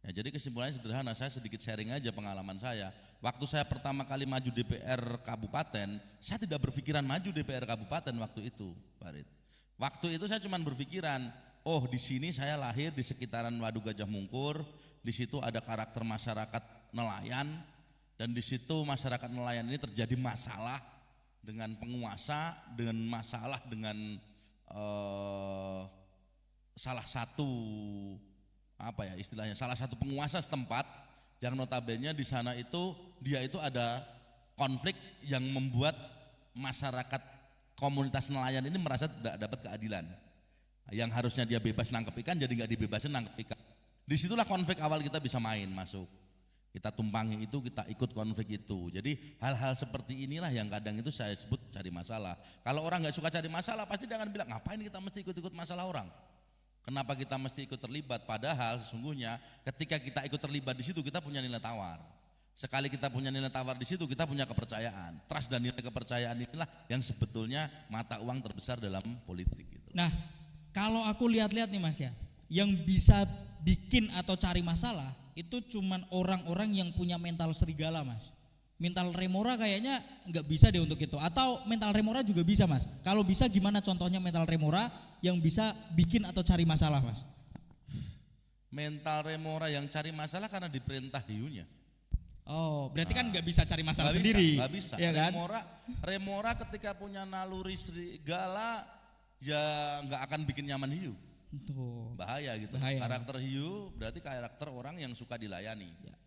Ya, jadi kesimpulannya sederhana, saya sedikit sharing aja pengalaman saya. Waktu saya pertama kali maju DPR Kabupaten, saya tidak berpikiran maju DPR Kabupaten waktu itu, Farid. Waktu itu saya cuma berpikiran, oh di sini saya lahir di sekitaran Waduk Gajah Mungkur, di situ ada karakter masyarakat nelayan, dan di situ masyarakat nelayan ini terjadi masalah dengan penguasa, dengan masalah dengan salah satu penguasa setempat yang notabene di sana itu dia itu ada konflik yang membuat masyarakat komunitas nelayan ini merasa tidak dapat keadilan. Yang harusnya dia bebas nangkep ikan jadi nggak dibebasin nangkep ikan. Disitulah konflik awal kita bisa main masuk. Kita tumpangi itu, kita ikut konflik itu. Jadi hal-hal seperti inilah yang kadang itu saya sebut cari masalah. Kalau orang nggak suka cari masalah pasti dia akan bilang ngapain kita mesti ikut-ikut masalah orang. Kenapa kita mesti ikut terlibat? Padahal sesungguhnya ketika kita ikut terlibat di situ kita punya nilai tawar. Sekali kita punya nilai tawar di situ kita punya kepercayaan. Trust dan nilai kepercayaan inilah yang sebetulnya mata uang terbesar dalam politik. Gitu. Nah, kalau aku lihat-lihat nih Mas ya, yang bisa bikin atau cari masalah itu cuman orang-orang yang punya mental serigala, Mas. Mental remora kayaknya nggak bisa deh untuk itu. Atau mental remora juga bisa, Mas. Kalau bisa gimana contohnya mental remora yang bisa bikin atau cari masalah, Mas? Mental remora yang cari masalah karena diperintah hiunya. Oh, berarti kan nggak bisa cari masalah Gak sendiri. Nggak bisa. Ya kan? Remora ketika punya naluri serigala ya nggak akan bikin nyaman hiu. Tuh. Bahaya gitu. Bahaya. Karakter hiu berarti karakter orang yang suka dilayani. Ya.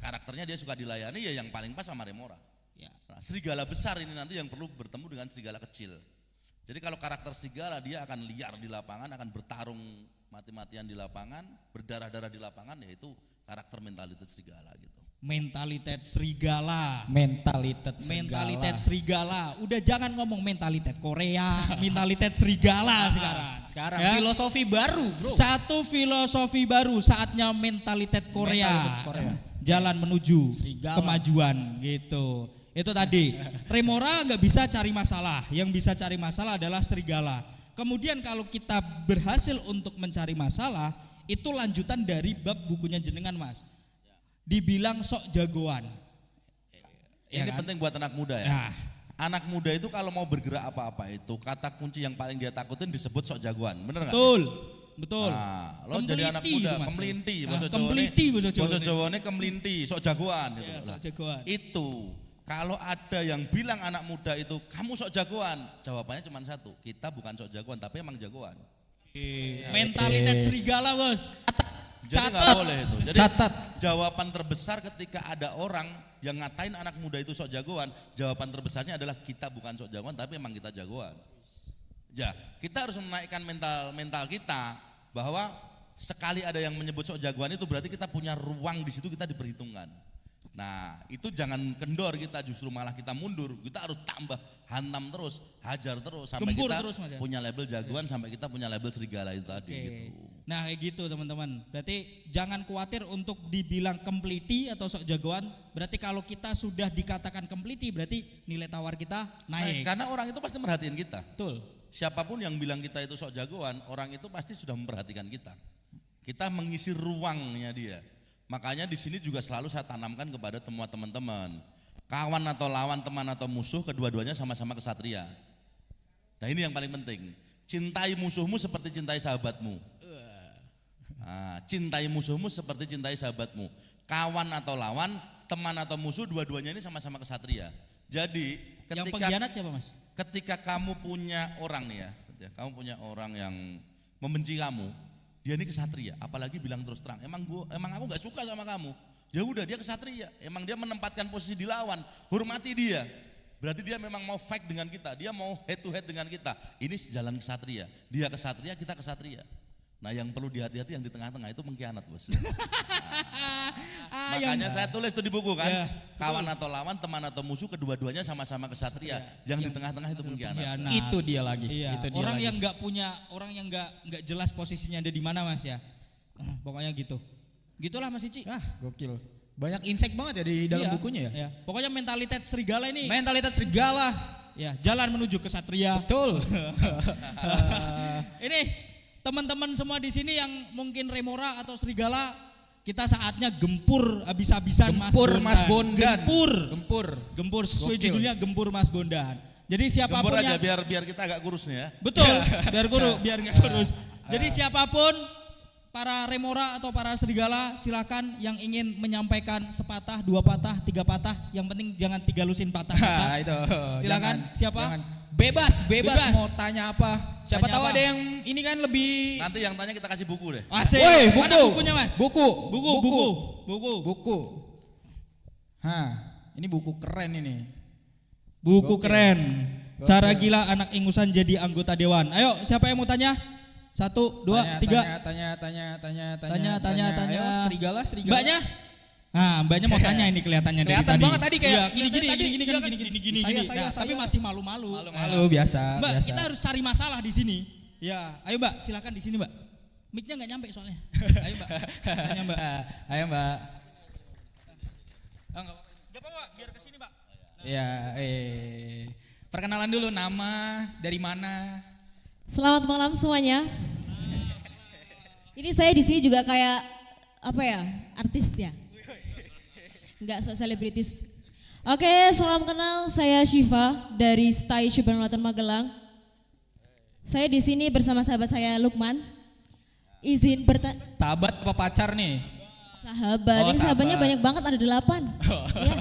Karakternya dia suka dilayani ya yang paling pas sama remora. Ya. Nah, serigala besar ini nanti yang perlu bertemu dengan serigala kecil. Jadi kalau karakter serigala dia akan liar di lapangan, akan bertarung mati-matian di lapangan, berdarah-darah di lapangan, yaitu karakter mentalitas serigala gitu. Mentalitas serigala. Mentalitas serigala. Udah jangan ngomong mentalitas Korea, mentalitas serigala sekarang. Ya? Filosofi baru, bro. Satu filosofi baru, saatnya mentalitas Korea. Jalan menuju serigala. Kemajuan gitu. Itu tadi. Remora nggak bisa cari masalah. Yang bisa cari masalah adalah serigala. Kemudian kalau kita berhasil untuk mencari masalah, itu lanjutan dari bab bukunya jenengan, Mas. Dibilang sok jagoan. Ini kan? Penting buat anak muda ya. Nah. Anak muda itu kalau mau bergerak apa-apa itu kata kunci yang paling dia takutin disebut sok jagoan, bener nggak? Betul. Nah, lo jadi anak muda, kemelinti, bahasa Jawane kemelinti, sok jagoan gitu. Ya, sok jagoan. Itu kalau ada yang bilang anak muda itu kamu sok jagoan, jawabannya cuma satu, kita bukan sok jagoan tapi emang jagoan. Mentalitas serigala, Bos. Jadi nggak boleh itu. Jadi Catat. jawaban terbesar ketika ada orang yang ngatain anak muda itu sok jagoan, jawaban terbesarnya adalah kita bukan sok jagoan tapi emang kita jagoan. Ya, kita harus menaikkan mental kita bahwa sekali ada yang menyebut sok jagoan itu berarti kita punya ruang di situ, kita diperhitungkan. Nah, itu jangan kendor kita, justru malah kita mundur. Kita harus tambah, hantam terus, hajar terus sampai Gempur kita terus, Mas, ya? punya label jagoan, sampai kita punya label serigala itu tadi gitu. Nah, kayak gitu teman-teman. Berarti jangan khawatir untuk dibilang kempliti atau sok jagoan. Berarti kalau kita sudah dikatakan kempliti, berarti nilai tawar kita naik. Karena orang itu pasti merhatiin kita. Betul. Siapapun yang bilang kita itu sok jagoan, orang itu pasti sudah memperhatikan kita. Kita mengisi ruangnya dia. Makanya di sini juga selalu saya tanamkan kepada semua teman-teman. Kawan atau lawan, teman atau musuh, kedua-duanya sama-sama kesatria. Nah, ini yang paling penting. Cintai musuhmu seperti cintai sahabatmu. Nah, cintai musuhmu seperti cintai sahabatmu. Kawan atau lawan, teman atau musuh, dua-duanya ini sama-sama kesatria. Jadi yang ketika pengkhianat siapa, Mas? ketika kamu punya orang nih ya, kamu punya orang yang membenci kamu, dia ini kesatria, apalagi bilang terus terang, emang aku nggak suka sama kamu. Ya udah, dia kesatria, emang dia menempatkan posisi di lawan, hormati dia. Berarti dia memang mau fight dengan kita, dia mau head to head dengan kita. Ini jalan kesatria, dia kesatria, kita kesatria. Nah yang perlu dihati-hati yang di tengah-tengah itu mengkhianat bos. Makanya saya tulis itu di buku kan, kawan atau lawan, teman atau musuh, kedua-duanya sama-sama kesatria. Yang di tengah-tengah itu pengkhianat. Itu dia lagi. Iya. Itu dia orang lagi. yang nggak punya, orang yang nggak jelas posisinya ada di mana Mas ya. Pokoknya gitu. Gitulah Mas Ici. Gokil. Banyak insight banget ya di dalam Iya, bukunya ya. iya. Pokoknya mentalitas serigala ini. Mentalitas serigala. Ya, jalan menuju kesatria. Betul. Ini teman-teman semua di sini yang mungkin remora atau serigala, kita saatnya gempur habis-habisan Gempur Mas Bondan. Gempur sesuai Gokil. judulnya Gempur Mas Bondan. Jadi siapapun Gembur aja yang biar kita agak kurus nih ya. betul, biar nggak kurus. Jadi siapapun para remora atau para serigala, silakan yang ingin menyampaikan sepatah, dua patah, tiga patah, yang penting jangan 3 lusin patah. Itu. Silakan. Siapa? Jangan. Bebas mau tanya apa. Siapa Tanya tahu apa? ada yang ini kan lebih Nanti yang tanya kita kasih buku deh. Asik. Woi, Mana buku. bukunya Mas? Buku. Buku. Ini buku keren ini. Buku Gokil. keren. Gokil. Cara gila anak ingusan jadi anggota dewan. Ayo, siapa yang mau tanya? 1, 2, 3. Tanya. Tanya. Ayo, serigala. Mbaknya? Nah, mbaknya mau tanya ini kelihatannya dari Kelihatan tadi. banget tadi kayak Iya, gini. gini. Saya. Tapi masih malu-malu. Malu biasa. Mbak, biasa. kita harus cari masalah di sini. Ya, ayo Mbak, silakan di sini Mbak. Mic-nya nggak nyampe soalnya. Ayo Mbak, tanya Mbak. Ayo Mbak. Enggak apa-apa, biar ke sini Mbak. Ya, perkenalan dulu, nama, dari mana? Selamat malam semuanya. Ini saya di sini juga kayak apa ya, artis ya, nggak selebritis. Oke, salam kenal, saya Syifa dari Stai Cibanulatan Magelang. Saya di sini bersama sahabat saya Lukman. Izin bertanya, Sahabat apa pacar nih? sahabat, Oh, ini sahabatnya sahabat. banyak banget, ada 8. Ya.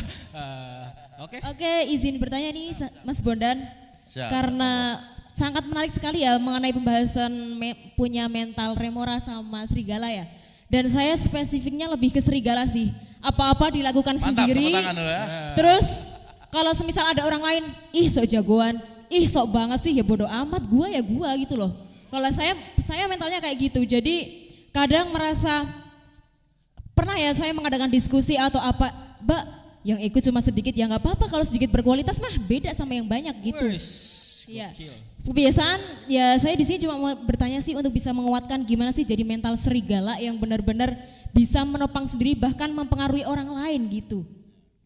Oke. Oke, izin bertanya nih Mas Bondan, Siap. karena sangat menarik sekali ya mengenai pembahasan punya mental remora sama serigala ya. Dan saya spesifiknya lebih ke serigala sih. Apa-apa dilakukan Mantap, sendiri. tepuk tangan dulu ya. Terus kalau semisal ada orang lain, ih sok jagoan, ih sok banget sih, ya bodoh amat, gua ya gua gitu loh. Kalau saya mentalnya kayak gitu. Jadi kadang merasa pernah ya saya mengadakan diskusi atau apa, Mbak, yang ikut cuma sedikit ya nggak apa-apa, kalau sedikit berkualitas mah beda sama yang banyak gitu. Iya. Kebiasaan ya saya di sini cuma mau bertanya sih untuk bisa menguatkan gimana sih jadi mental serigala yang benar-benar bisa menopang sendiri bahkan mempengaruhi orang lain gitu.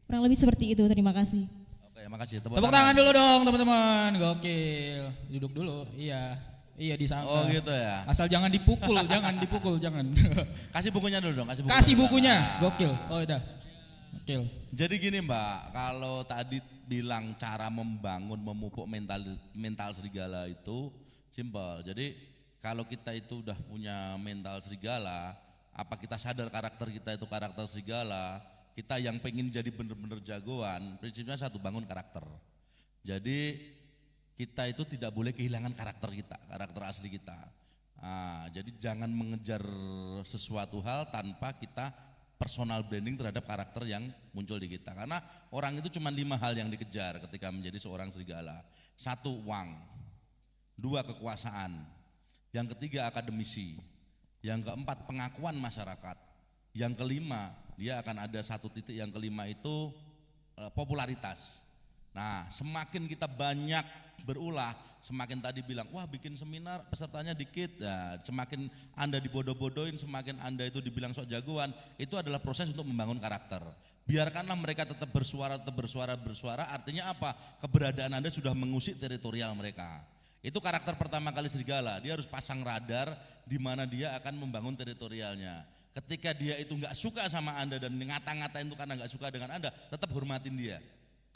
Kurang lebih seperti itu. Terima kasih. Oke, makasih. Tepuk tangan dulu dong teman-teman. Gokil. Duduk dulu. Iya di sana. Oh gitu ya. Asal jangan dipukul, jangan. Kasih bukunya dulu dong, Kasih bukunya. Gokil. Oh udah. Gokil. Jadi gini Mbak, kalau tadi bilang cara membangun, memupuk mental serigala itu simpel. Jadi kalau kita itu udah punya mental serigala, apa kita sadar karakter kita itu karakter serigala, kita yang pengen jadi bener-bener jagoan, prinsipnya satu, bangun karakter. Jadi kita itu tidak boleh kehilangan karakter kita, karakter asli kita. Nah, jadi jangan mengejar sesuatu hal tanpa kita personal branding terhadap karakter yang muncul di kita. Karena orang itu cuma 5 hal yang dikejar ketika menjadi seorang serigala. 1, uang. 2, kekuasaan. Yang ketiga, akademisi. Yang keempat, pengakuan masyarakat. Yang kelima, dia akan ada satu titik yang kelima itu popularitas. Nah, semakin kita banyak berulah, semakin tadi bilang, wah bikin seminar pesertanya dikit, nah, semakin Anda dibodoh-bodohin, semakin Anda itu dibilang sok jagoan, itu adalah proses untuk membangun karakter. Biarkanlah mereka tetap bersuara, artinya apa? Keberadaan Anda sudah mengusik teritorial mereka. Itu karakter pertama kali serigala, dia harus pasang radar di mana dia akan membangun teritorialnya. Ketika dia itu nggak suka sama Anda dan ngata-ngatain itu karena nggak suka dengan Anda, tetap hormatin dia.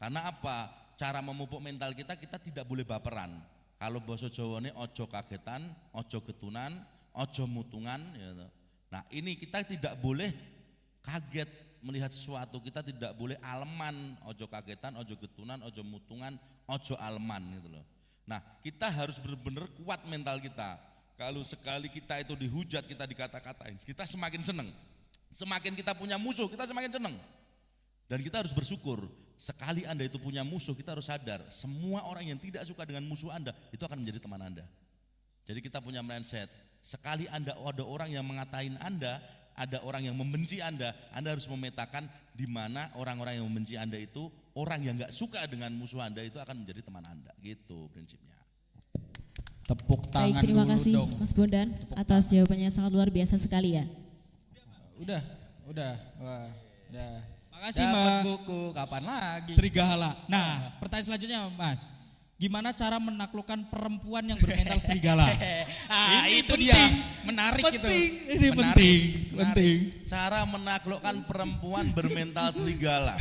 Karena apa? Cara memupuk mental kita tidak boleh baperan. Kalau bahasa Jawa ini ojo kagetan, ojo getunan, ojo mutungan. Gitu. Nah ini kita tidak boleh kaget melihat sesuatu, kita tidak boleh aleman, ojo kagetan, ojo getunan, ojo mutungan, ojo alman gitu loh. Nah, kita harus benar-benar kuat mental kita. Kalau sekali kita itu dihujat, kita dikata-katain, kita semakin seneng. Semakin kita punya musuh, kita semakin seneng. Dan kita harus bersyukur. Sekali Anda itu punya musuh, kita harus sadar, semua orang yang tidak suka dengan musuh Anda itu akan menjadi teman Anda. Jadi kita punya mindset, sekali Anda ada orang yang mengatain Anda, ada orang yang membenci Anda harus memetakan di mana orang-orang yang membenci Anda itu, orang yang gak suka dengan musuh Anda itu akan menjadi teman Anda. Gitu prinsipnya. Tepuk tangan. Baik, terima dulu kasih dong. Mas Bondan atas jawabannya sangat luar biasa sekali ya. Udah. Wah, udah. Makasih Dapat Mbak buku, kapan lagi? Serigala. Nah, pertanyaan selanjutnya Mas. Gimana cara menaklukkan perempuan yang bermental serigala? Ini itu dia, menarik gitu. Ini penting. Cara menaklukkan perempuan bermental serigala.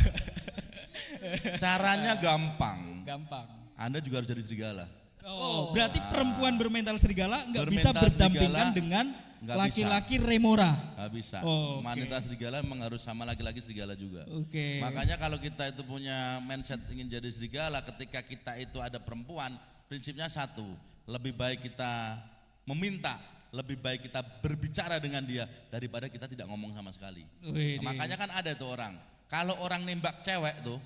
Caranya gampang. Anda juga harus jadi serigala. Oh, berarti perempuan bermental serigala nggak bisa Bermental berdampingan serigala, dengan nggak laki-laki remora. Gak bisa. Oh, oke. Wanita serigala memang harus sama laki-laki serigala juga. Oke. Makanya kalau kita itu punya mindset ingin jadi serigala, ketika kita itu ada perempuan, prinsipnya satu, lebih baik kita meminta, lebih baik kita berbicara dengan dia daripada kita tidak ngomong sama sekali. Wih, Nah, makanya kan ada tuh orang, kalau orang nembak cewek tuh,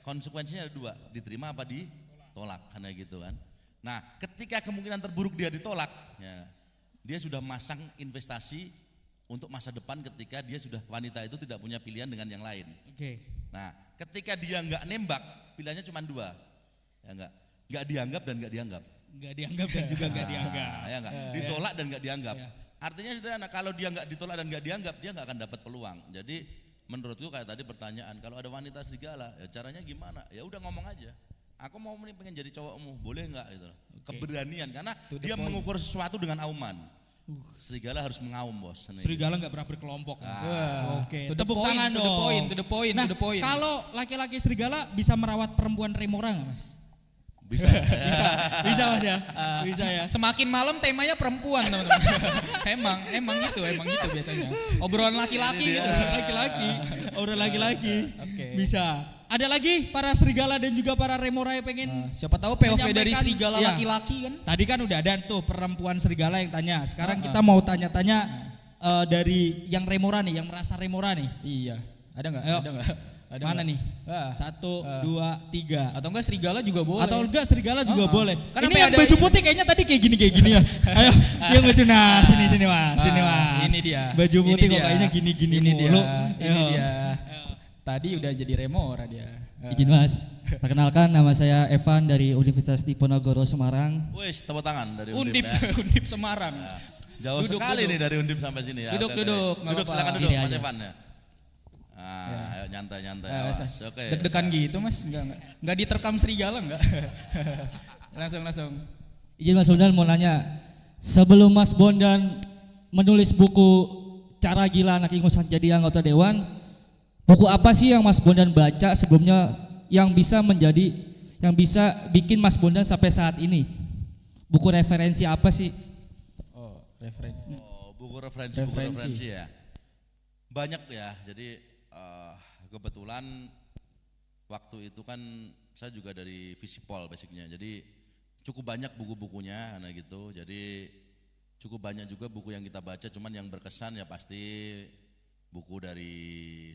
konsekuensinya ada dua, diterima apa ditolak, karena gitu kan. Nah, ketika kemungkinan terburuk dia ditolak, ya, dia sudah masang investasi untuk masa depan ketika dia sudah, wanita itu tidak punya pilihan dengan yang lain. Oke. Nah, ketika dia nggak nembak, pilihannya cuma dua, ya nggak dianggap dan nggak dianggap. Nggak dianggap dan juga nggak dianggap. Ya nggak, ditolak dan nggak dianggap. Ya. Artinya sederhana, kalau dia nggak ditolak dan nggak dianggap, dia nggak akan dapat peluang. Jadi menurutku kayak tadi pertanyaan, kalau ada wanita serigala, ya caranya gimana? Ya udah ngomong aja. Aku mau pengen jadi cowokmu, boleh nggak gitu. Keberanian, karena dia mengukur sesuatu dengan auman. Serigala harus mengaum, bos. Serigala nggak pernah berkelompok. Oke. To the Tepuk point, tangan to the dong. point, to the point, Nah, to the point. kalau laki-laki serigala bisa merawat perempuan remora nggak Mas? Bisa. Bisa Mas ya? Bisa ya. Semakin malam temanya perempuan teman-teman. emang gitu biasanya. Obrolan laki-laki gitu. Laki-laki. Orang laki-laki. Oke. Bisa. Ada lagi para serigala dan juga para remora yang pengen Siapa tahu POV dari menyampaikan- serigala Iya. laki-laki kan. Tadi kan udah ada tuh perempuan serigala yang tanya. Sekarang kita mau tanya-tanya dari yang remora nih, yang merasa remora nih. Iya. Ada enggak? Ayo. Ada enggak? Ada Mana nggak? nih? Ah. 1, 2, 3. Atau enggak serigala juga boleh. Atau enggak serigala juga boleh. Kan Ini sampai yang ada baju ini. putih kayaknya tadi kayak gini ya. Ayo, yang lucu nah sini Mas, sini Mas. Ini dia. Baju Ini putih kok dia. kayaknya gini-gini Ini mulu. dia. Ini dia. Tadi udah jadi remora dia. Izin Mas, perkenalkan nama saya Evan dari Universitas Diponegoro Semarang. Wis, tepuk tangan dari Undip, ya. Undip Semarang. Jauh Duduk, sekali duduk. nih dari Undip sampai sini ya. Duduk, Oke, oke. duduk, nggak Duduk, apa-apa. silakan duduk, Ini Mas aja. Evan ya. Ayo nyantai. Awas. Oke. Deg-degan gitu Mas, enggak diterkam serigala enggak? langsung. Izin Mas Bondan mau nanya, sebelum Mas Bondan menulis buku Cara Gila Anak Ingusan Jadi Anggota Dewan, buku apa sih yang Mas Bondan baca sebelumnya yang bisa bikin Mas Bondan sampai saat ini? Buku referensi apa sih? Oh, referensi. Oh, buku referensi ya. Banyak ya. Jadi kebetulan waktu itu kan saya juga dari Visipol basicnya. Jadi cukup banyak buku-bukunya karena gitu. Jadi cukup banyak juga buku yang kita baca, cuman yang berkesan ya pasti buku dari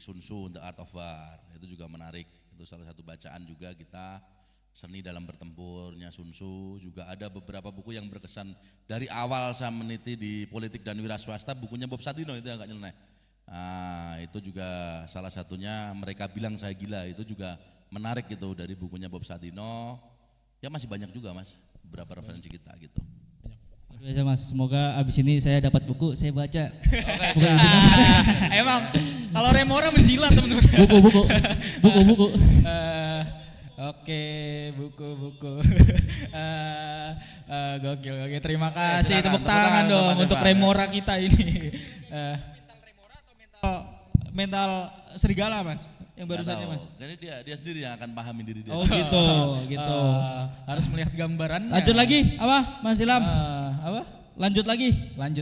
Sun Tzu, The Art of War. Itu juga menarik. Itu salah satu bacaan juga kita. Seni dalam bertempurnya Sun Tzu. Juga ada beberapa buku yang berkesan dari awal saya meneliti di politik dan wira swasta, bukunya Bob Sadino itu yang agak nyeleneh. Nah, itu juga salah satunya Mereka Bilang Saya Gila, itu juga menarik gitu dari bukunya Bob Sadino. Ya masih banyak juga Mas, beberapa referensi kita gitu. Biasa Mas, semoga abis ini saya dapat buku, saya baca. Emang kalau remora menjilat teman-teman. Buku. Oke, buku. Gokil. Terima kasih. silakan, Tepuk tepuk tangan tangan dong Mas untuk Evan. remora kita ini. Mental serigala Mas, yang Nggak barusannya tahu. Mas. Jadi dia sendiri yang akan pahami diri dia. Oh gitu. Harus melihat gambarannya. Lanjut lagi, apa Mas Ilham? Apa? Lanjut lagi.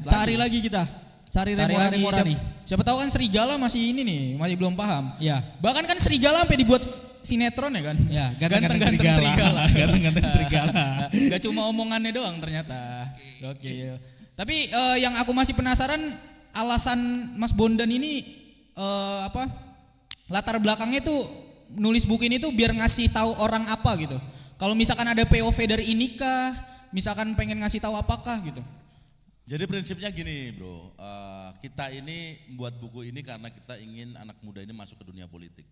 Cari Lagi kita. Cari lagi. remora-remora nih. Siapa tahu kan serigala masih ini nih, masih belum paham. Iya. Bahkan kan serigala sampai dibuat sinetron ya kan? Ya, ganteng-ganteng serigala. Ganteng-ganteng serigala. Gak cuma omongannya doang ternyata. Oke. Tapi yang aku masih penasaran alasan Mas Bondan ini latar belakangnya tuh nulis buku ini tuh biar ngasih tahu orang apa gitu. Kalau misalkan ada POV dari ini kah, misalkan pengen ngasih tahu apakah gitu. Jadi prinsipnya gini bro, kita ini membuat buku ini karena kita ingin anak muda ini masuk ke dunia politik.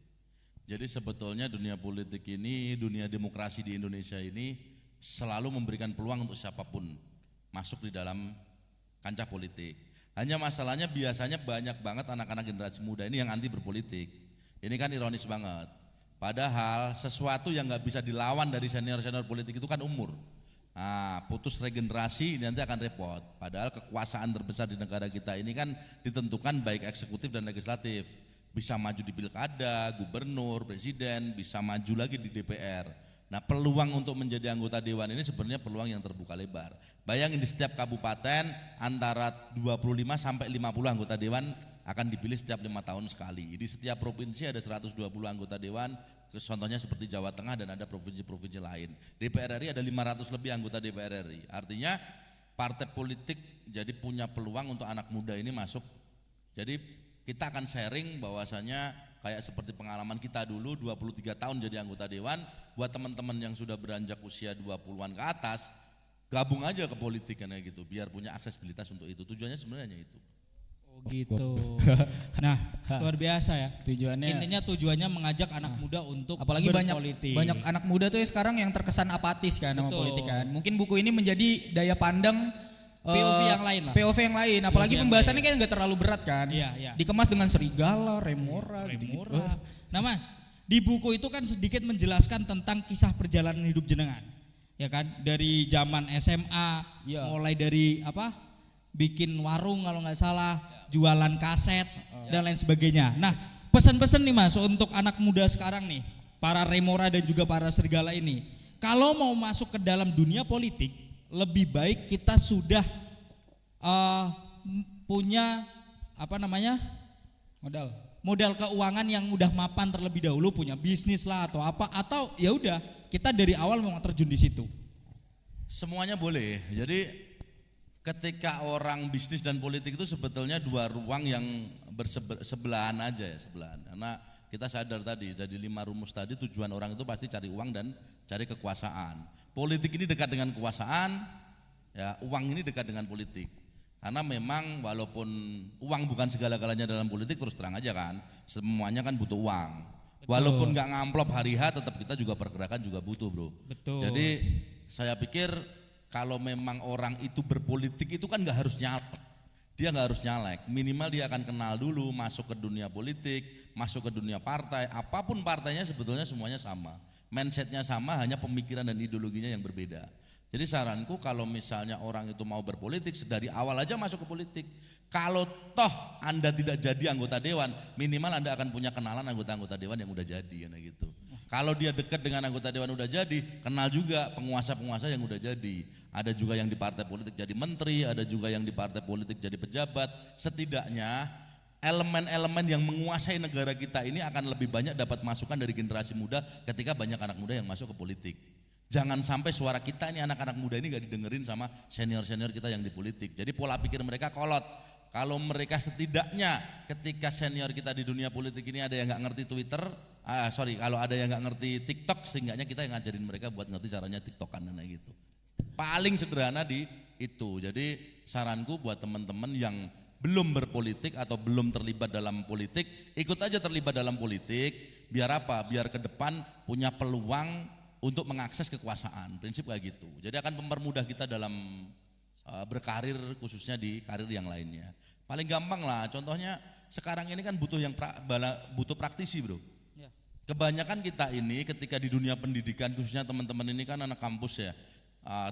Jadi sebetulnya dunia politik ini, dunia demokrasi di Indonesia ini selalu memberikan peluang untuk siapapun masuk di dalam kancah politik. Hanya masalahnya biasanya banyak banget anak-anak generasi muda ini yang anti berpolitik. Ini kan ironis banget. Padahal sesuatu yang nggak bisa dilawan dari senior-senior politik itu kan umur. Nah, putus regenerasi nanti akan repot. Padahal kekuasaan terbesar di negara kita ini kan ditentukan baik eksekutif dan legislatif. Bisa maju di pilkada, gubernur, presiden, bisa maju lagi di DPR. Nah, peluang untuk menjadi anggota dewan ini sebenarnya peluang yang terbuka lebar. Bayangin di setiap kabupaten antara 25 sampai 50 anggota dewan akan dipilih setiap 5 tahun sekali. Di setiap provinsi ada 120 anggota dewan, contohnya seperti Jawa Tengah dan ada provinsi-provinsi lain. DPR RI ada 500 lebih anggota DPR RI. Artinya partai politik jadi punya peluang untuk anak muda ini masuk. Jadi kita akan sharing bahwasanya kayak seperti pengalaman kita dulu 23 tahun jadi anggota dewan, buat teman-teman yang sudah beranjak usia 20-an ke atas, gabung aja ke politik kan gitu, biar punya aksesibilitas untuk itu. Tujuannya sebenarnya itu. Gitu. Nah, luar biasa ya. Tujuannya Intinya tujuannya mengajak anak muda untuk apalagi berpolitik. banyak anak muda tuh sekarang yang terkesan apatis kan sama politik kan. Mungkin buku ini menjadi daya pandang POV yang lain lah. POV yang lain, apalagi yang pembahasannya kayak nggak terlalu berat kan. Iya, iya. Dikemas dengan serigala, remora, gitu-gitu. Nah Mas, di buku itu kan sedikit menjelaskan tentang kisah perjalanan hidup jenengan. Ya kan, dari zaman SMA, Iya. mulai dari bikin warung kalau nggak salah, jualan kaset dan lain sebagainya. Nah, pesan-pesan nih Mas untuk anak muda sekarang nih, para remora dan juga para serigala ini, kalau mau masuk ke dalam dunia politik, lebih baik kita sudah punya modal keuangan yang udah mapan terlebih dahulu, punya bisnis lah atau apa, atau ya udah kita dari awal mau terjun di situ. Semuanya boleh. Jadi ketika orang bisnis dan politik itu sebetulnya dua ruang yang bersebelahan aja ya, sebelahan. Karena kita sadar tadi dari 5 rumus tadi tujuan orang itu pasti cari uang dan cari kekuasaan. Politik ini dekat dengan kekuasaan, ya uang ini dekat dengan politik. Karena memang walaupun uang bukan segala-galanya dalam politik, terus terang aja kan, semuanya kan butuh uang. Walaupun nggak ngamplop hari H, tetap kita juga pergerakan juga butuh bro. Betul. Jadi saya pikir kalau memang orang itu berpolitik itu kan nggak harus nyalek, dia nggak harus nyalek, minimal dia akan kenal dulu, masuk ke dunia politik, masuk ke dunia partai, apapun partainya sebetulnya semuanya sama, mindsetnya sama, hanya pemikiran dan ideologinya yang berbeda. Jadi saranku kalau misalnya orang itu mau berpolitik, dari awal aja masuk ke politik. Kalau toh Anda tidak jadi anggota dewan, minimal Anda akan punya kenalan anggota-anggota dewan yang udah jadi, kan gitu. Kalau dia dekat dengan anggota dewan udah jadi, kenal juga penguasa-penguasa yang udah jadi. Ada juga yang di partai politik jadi menteri, ada juga yang di partai politik jadi pejabat. Setidaknya elemen-elemen yang menguasai negara kita ini akan lebih banyak dapat masukan dari generasi muda ketika banyak anak muda yang masuk ke politik. Jangan sampai suara kita ini anak-anak muda ini gak didengerin sama senior-senior kita yang di politik. Jadi pola pikir mereka kolot. Kalau mereka setidaknya ketika senior kita di dunia politik ini ada yang gak ngerti Twitter, kalau ada yang gak ngerti TikTok, seenggaknya kita yang ngajarin mereka buat ngerti caranya TikTokan dan gitu. Paling sederhana di itu. Jadi saranku buat teman-teman yang belum berpolitik atau belum terlibat dalam politik, ikut aja terlibat dalam politik. Biar apa? Biar ke depan punya peluang untuk mengakses kekuasaan. Prinsip kayak gitu. Jadi akan mempermudah kita dalam berkarir, khususnya di karir yang lainnya. Paling gampang lah, contohnya sekarang ini kan butuh praktisi bro. Kebanyakan kita ini ketika di dunia pendidikan, khususnya teman-teman ini kan anak kampus ya,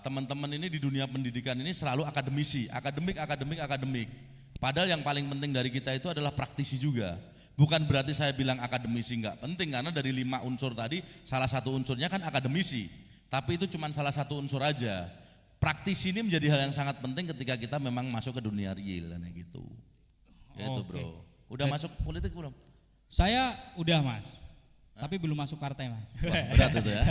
teman-teman ini di dunia pendidikan ini selalu akademisi, akademik. Padahal yang paling penting dari kita itu adalah praktisi juga. Bukan berarti saya bilang akademisi enggak penting, karena dari 5 unsur tadi salah satu unsurnya kan akademisi. Tapi itu cuma salah satu unsur aja. Praktisi ini menjadi hal yang sangat penting ketika kita memang masuk ke dunia real dan gitu. Gitu bro. Udah masuk politik belum? Saya udah Mas. tapi belum masuk partai Mas. Wah, berat itu ya.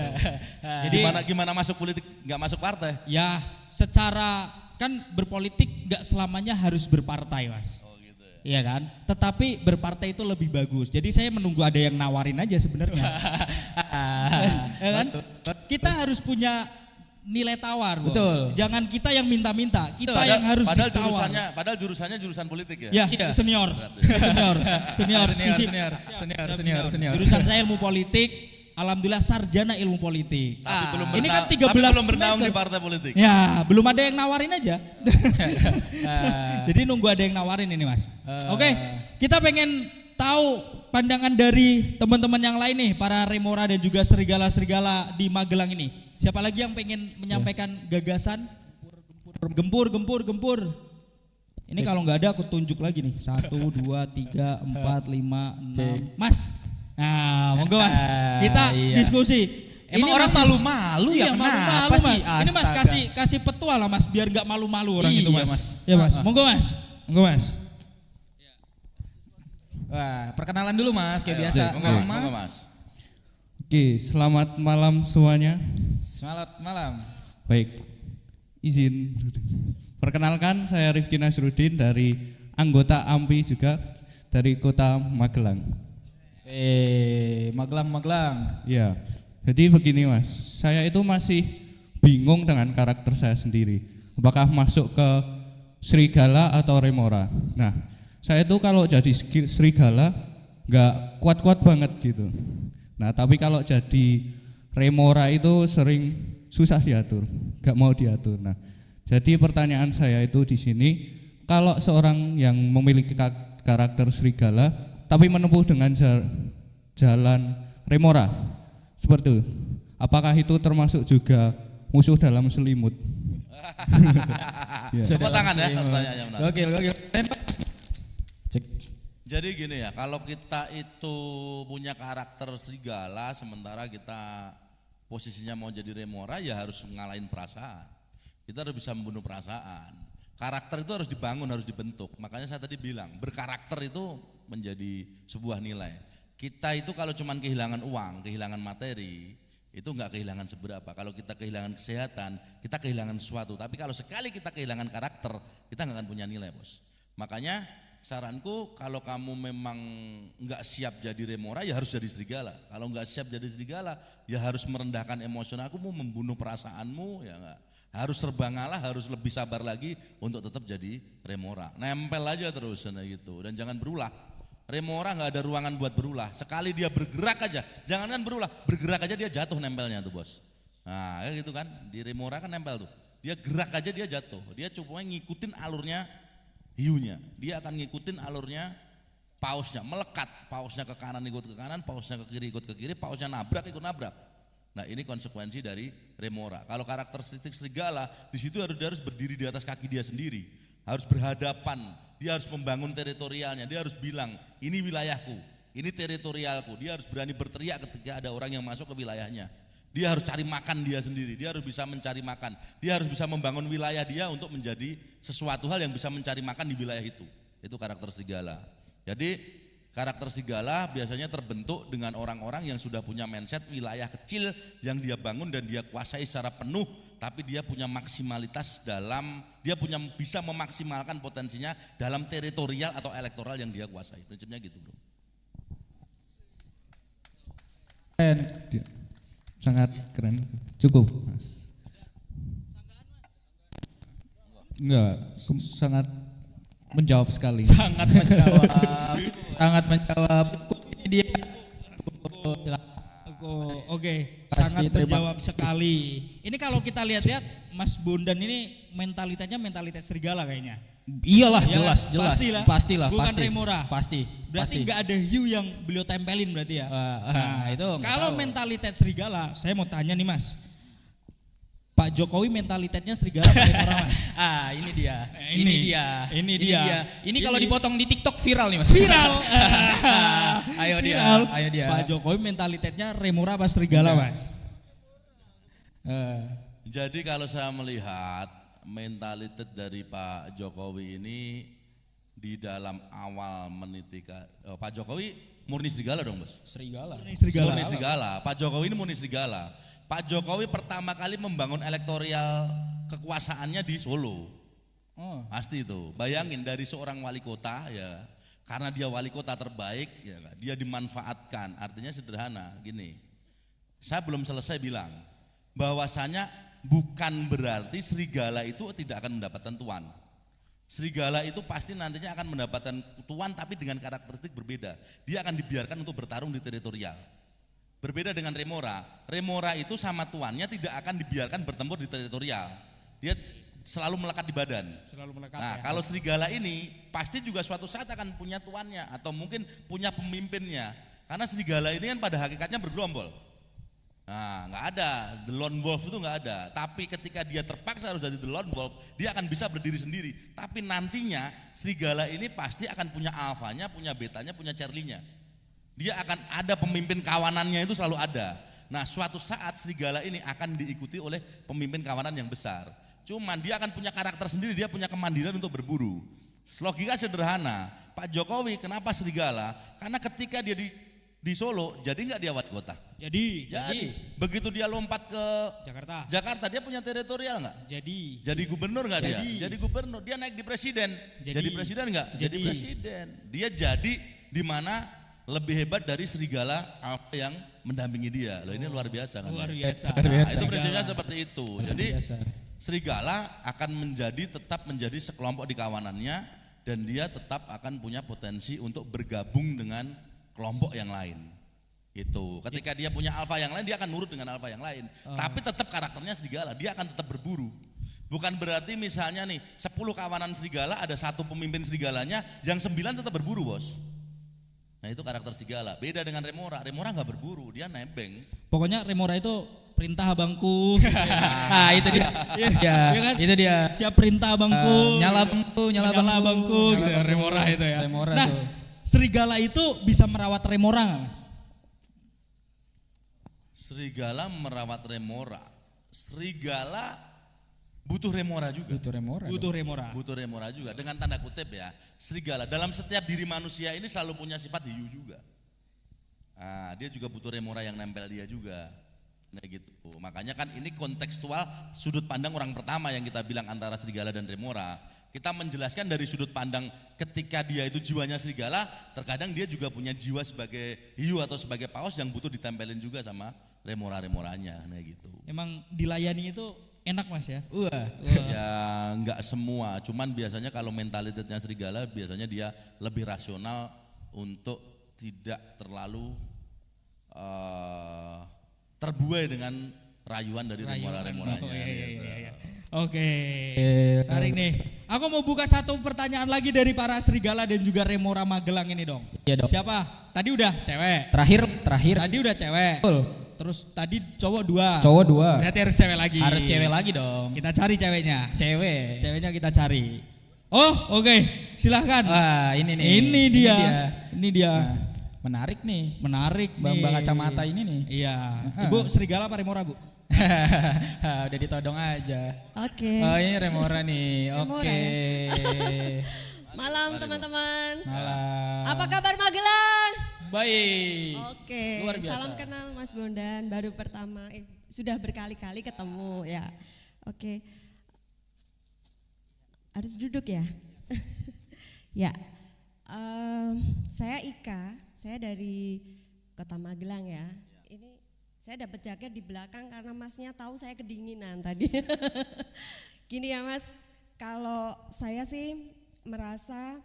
Jadi Gimana masuk politik nggak masuk partai? ya secara kan berpolitik nggak selamanya harus berpartai Mas. Oh gitu ya. Iya kan? Tetapi berpartai itu lebih bagus. Jadi saya menunggu ada yang nawarin aja sebenarnya. Ya kan? Kita harus punya nilai tawar, Bos. Betul. Jangan kita yang minta-minta, kita yang harus ditawar. Padahal jurusannya jurusan politik ya. Ya, Iya. senior. Senior. Senior. Jurusan saya ilmu politik, alhamdulillah sarjana ilmu politik. Tapi belum Ini kan 13 tapi belum bernaung di semester. partai politik. Ya, belum ada yang nawarin aja. Jadi nunggu ada yang nawarin ini, Mas. Oke, kita pengen tahu pandangan dari teman-teman yang lain nih, para Remora dan juga serigala-serigala di Magelang ini. Siapa lagi yang pengen menyampaikan gagasan? Gempur. Ini kalau nggak ada aku tunjuk lagi nih. 1, 2, 3, 4, 5, 6. Mas. Nah, monggo Mas. Kita diskusi. Emang orang malu-malu ya, Iya, kenapa malu-malu, Mas? sih? Ini Mas Astaga. kasih petua lah Mas, biar nggak malu-malu orang itu Iya, Mas. Mas. Ya Mas, monggo Mas. Wah, perkenalan dulu Mas, kayak Ayo, biasa. monggo, Mas. Oke, selamat malam semuanya. Selamat malam. Baik, izin. Perkenalkan, saya Rifki Nasruddin dari anggota AMPI juga dari kota Magelang. Magelang. Ya, jadi begini Mas, saya itu masih bingung dengan karakter saya sendiri. Apakah masuk ke serigala atau remora? Nah, saya itu kalau jadi serigala nggak kuat-kuat banget gitu. Nah, tapi kalau jadi remora itu sering susah diatur, nggak mau diatur. Nah, jadi pertanyaan saya itu di sini, kalau seorang yang memiliki karakter serigala, tapi menempuh dengan jalan remora, seperti itu, apakah itu termasuk juga musuh dalam selimut? Tepuk tangan ya pertanyaannya benar. Gokil. Cek. Jadi gini ya, kalau kita itu punya karakter serigala sementara kita posisinya mau jadi remora, ya harus ngalahin perasaan. Kita harus bisa membunuh perasaan. Karakter itu harus dibangun, harus dibentuk. Makanya saya tadi bilang, berkarakter itu menjadi sebuah nilai. Kita itu kalau cuman kehilangan uang, kehilangan materi, itu enggak kehilangan seberapa. Kalau kita kehilangan kesehatan, kita kehilangan sesuatu. Tapi kalau sekali kita kehilangan karakter, kita enggak akan punya nilai, Bos. Makanya saranku, kalau kamu memang enggak siap jadi remora, ya harus jadi serigala. Kalau enggak siap jadi serigala, ya harus merendahkan emosional. Aku mau membunuh perasaanmu, ya enggak. Harus serba ngalah, harus lebih sabar lagi untuk tetap jadi remora. Nempel aja terus gitu, dan jangan berulah. Remora nggak ada ruangan buat berulah. Sekali dia bergerak aja, jangankan berulah, bergerak aja dia jatuh nempelnya tuh, Bos. Nah, kayak gitu kan, di remora kan nempel tuh. Dia gerak aja dia jatuh. Dia cuma ngikutin alurnya hiunya. Dia akan ngikutin alurnya pausnya, melekat. Pausnya ke kanan ikut ke kanan, pausnya ke kiri ikut ke kiri, pausnya nabrak ikut nabrak. Nah, ini konsekuensi dari remora. Kalau karakteristik serigala, di situ dia harus berdiri di atas kaki dia sendiri, harus berhadapan. Dia harus membangun teritorialnya, dia harus bilang, ini wilayahku, ini teritorialku. Dia harus berani berteriak ketika ada orang yang masuk ke wilayahnya. Dia harus cari makan dia sendiri, dia harus bisa mencari makan. Dia harus bisa membangun wilayah dia untuk menjadi sesuatu hal yang bisa mencari makan di wilayah itu. Itu karakter serigala. Jadi karakter serigala biasanya terbentuk dengan orang-orang yang sudah punya mindset wilayah kecil yang dia bangun dan dia kuasai secara penuh, tapi dia punya maksimalitas dalam, dia punya bisa memaksimalkan potensinya dalam teritorial atau elektoral yang dia kuasai. Prinsipnya gitu, Bro. Sangat keren, cukup Mas. Enggak, sangat menjawab sekali. Sangat menjawab. Ini dia. Oke, Pasti, sangat menjawab sekali. Ini kalau kita lihat-lihat Mas Bondan ini mentalitasnya mentalitas serigala kayaknya. Iyalah, Ya, jelas. Pastilah. Bukan remora. Pasti. Berarti nggak ada hiu yang beliau tempelin berarti ya. Itu nggak Kalau tahu. mentalitas serigala, saya mau tanya nih Mas. Pak Jokowi mentalitasnya serigala apa remora, Mas? Ini dia. Ini dia. Ini kalau dipotong di TikTok viral nih Mas. Viral. Ayo dia. Viral. Ayo dia. Pak Jokowi mentalitasnya remora apa serigala, Mas? Jadi kalau saya melihat mentalitas dari Pak Jokowi ini di dalam awal meniti Pak Jokowi murni serigala dong bos. Serigala. Murni serigala. Pak Jokowi ini murni serigala. Pak Jokowi pertama kali membangun elektoral kekuasaannya di Solo. Oh. Pasti itu. Bayangin dari seorang wali kota ya, karena dia wali kota terbaik ya, dia dimanfaatkan. Artinya sederhana gini. Saya belum selesai bilang bahwasanya bukan berarti serigala itu tidak akan mendapatkan tuan. Serigala itu pasti nantinya akan mendapatkan tuan tapi dengan karakteristik berbeda. Dia akan dibiarkan untuk bertarung di teritorial. Berbeda dengan remora. Remora itu sama tuannya tidak akan dibiarkan bertempur di teritorial. Dia selalu melekat di badan. Selalu melekat. Nah, kalau serigala ini pasti juga suatu saat akan punya tuannya atau mungkin punya pemimpinnya. Karena serigala ini kan pada hakikatnya bergerombol. Nah, nggak ada, the lone wolf itu nggak ada. Tapi ketika dia terpaksa harus jadi the lone wolf, dia akan bisa berdiri sendiri. Tapi nantinya serigala ini pasti akan punya alfanya, punya betanya, punya charlie-nya. Dia akan ada pemimpin kawanannya itu selalu ada. Nah, suatu saat serigala ini akan diikuti oleh pemimpin kawanan yang besar. Cuman dia akan punya karakter sendiri, dia punya kemandirian untuk berburu. Logika sederhana, Pak Jokowi kenapa serigala? Karena ketika dia di Solo, jadi nggak dia wali kota? Jadi. Begitu dia lompat ke Jakarta dia punya teritorial nggak? Jadi Gubernur nggak dia? Jadi gubernur. Dia naik di presiden. Jadi presiden nggak? Jadi presiden. Dia jadi di mana lebih hebat dari serigala alfa yang mendampingi dia. Loh, ini luar biasa kan? luar biasa. Nah, itu prinsipnya seperti itu. Jadi serigala akan tetap menjadi sekelompok di kawanannya dan dia tetap akan punya potensi untuk bergabung dengan kelompok yang lain. Itu. Ketika dia punya alfa yang lain, dia akan nurut dengan alfa yang lain. Tapi tetap karakternya serigala, dia akan tetap berburu. Bukan berarti misalnya nih 10 kawanan serigala ada satu pemimpin serigalanya, yang 9 tetap berburu, Bos. Nah, itu karakter serigala. Beda dengan remora. Remora nggak berburu, dia nebeng. Pokoknya remora itu perintah abangku. Nah, itu dia. Ya kan? Itu dia. Siap perintah abangku. Nyala bangku. Gitu, remora itu ya. Remora nah, tuh. serigala itu bisa merawat remora nggak, Mas? Serigala merawat remora. Serigala butuh remora juga. Butuh remora juga. Dengan tanda kutip ya, serigala dalam setiap diri manusia ini selalu punya sifat hiu juga. Nah, dia juga butuh remora yang nempel dia juga. Nah gitu. Makanya kan ini kontekstual sudut pandang orang pertama yang kita bilang antara serigala dan remora. Kita menjelaskan dari sudut pandang ketika dia itu jiwanya serigala, terkadang dia juga punya jiwa sebagai hiu atau sebagai paus yang butuh ditempelin juga sama remora-remoranya. Nah gitu. Emang dilayani itu enak, Mas ya? Ya enggak semua, cuman biasanya kalau mentalitasnya serigala biasanya dia lebih rasional untuk tidak terlalu terbuai dengan rayuan dari remora-remoranya. Iya. Oke. Tarik nih. Aku mau buka satu pertanyaan lagi dari para serigala dan juga remora Magelang ini dong. Iya dong. Siapa? Tadi udah cewek. Terakhir. Tadi udah cewek. Betul. Terus tadi cowok 2. Cowok 2. Berarti harus cewek lagi. Harus cewek lagi dong. Kita cari ceweknya. Ceweknya kita cari. Oh, oke. Silahkan. Wah, ini nih. Ini dia. Nah, menarik nih. Bang kacamata ini nih. Iya. Ibu serigala apa remora, Bu? Udah ditodong aja. Oke. Oh, ini remora nih. Remora Oke. Malam teman-teman. Malam. Apa kabar Magelang? Baik. Oke. Luar biasa. Salam kenal Mas Bondan. Baru pertama. Sudah berkali-kali ketemu ya. Oke. Harus duduk ya. Ya. Saya Ika. Saya dari Kota Magelang ya. Ini saya dapat jaket di belakang karena Masnya tahu saya kedinginan tadi. Gini ya Mas, kalau saya sih merasa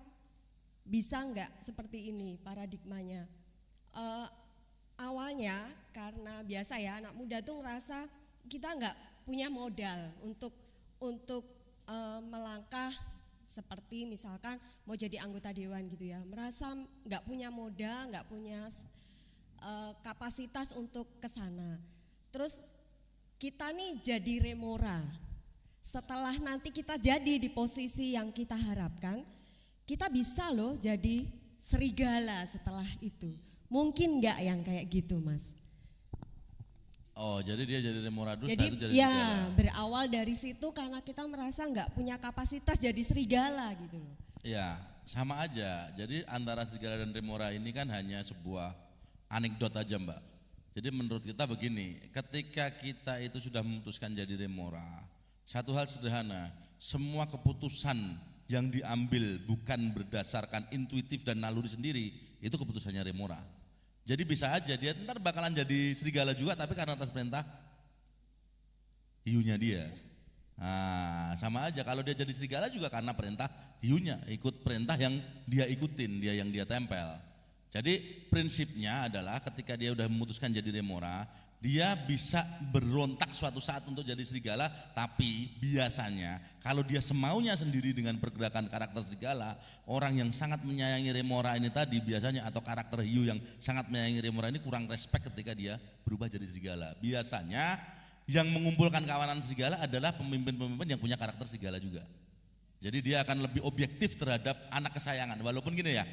bisa enggak seperti ini paradigmanya. Awalnya karena biasa ya anak muda tuh ngerasa kita enggak punya modal untuk melangkah seperti misalkan mau jadi anggota dewan gitu ya. Merasa enggak punya modal, enggak punya kapasitas untuk ke sana. Terus kita nih jadi remora. Setelah nanti kita jadi di posisi yang kita harapkan, kita bisa loh jadi serigala setelah itu. Mungkin enggak yang kayak gitu, Mas? Oh, jadi dia jadi remora dulu, Jadi setelah itu jadi ya serigala. berawal dari situ karena kita merasa enggak punya kapasitas jadi serigala gitu loh. Ya, sama aja. Jadi antara serigala dan remora ini kan hanya sebuah anekdot aja Mbak. Jadi menurut kita begini, ketika kita itu sudah memutuskan jadi remora, satu hal sederhana, semua keputusan yang diambil bukan berdasarkan intuitif dan naluri sendiri, itu keputusannya remora. Jadi bisa aja dia ntar bakalan jadi serigala juga tapi karena atas perintah hiunya dia. Nah, sama aja kalau dia jadi serigala juga karena perintah hiunya, ikut perintah yang dia ikutin, dia yang dia tempel. Jadi prinsipnya adalah ketika dia udah memutuskan jadi remora, dia bisa berontak suatu saat untuk jadi serigala, tapi biasanya kalau dia semaunya sendiri dengan pergerakan karakter serigala, orang yang sangat menyayangi remora ini tadi biasanya atau karakter hiu yang sangat menyayangi remora ini kurang respect ketika dia berubah jadi serigala. Biasanya yang mengumpulkan kawanan serigala adalah pemimpin-pemimpin yang punya karakter serigala juga. Jadi dia akan lebih objektif terhadap anak kesayangan, walaupun gini ya,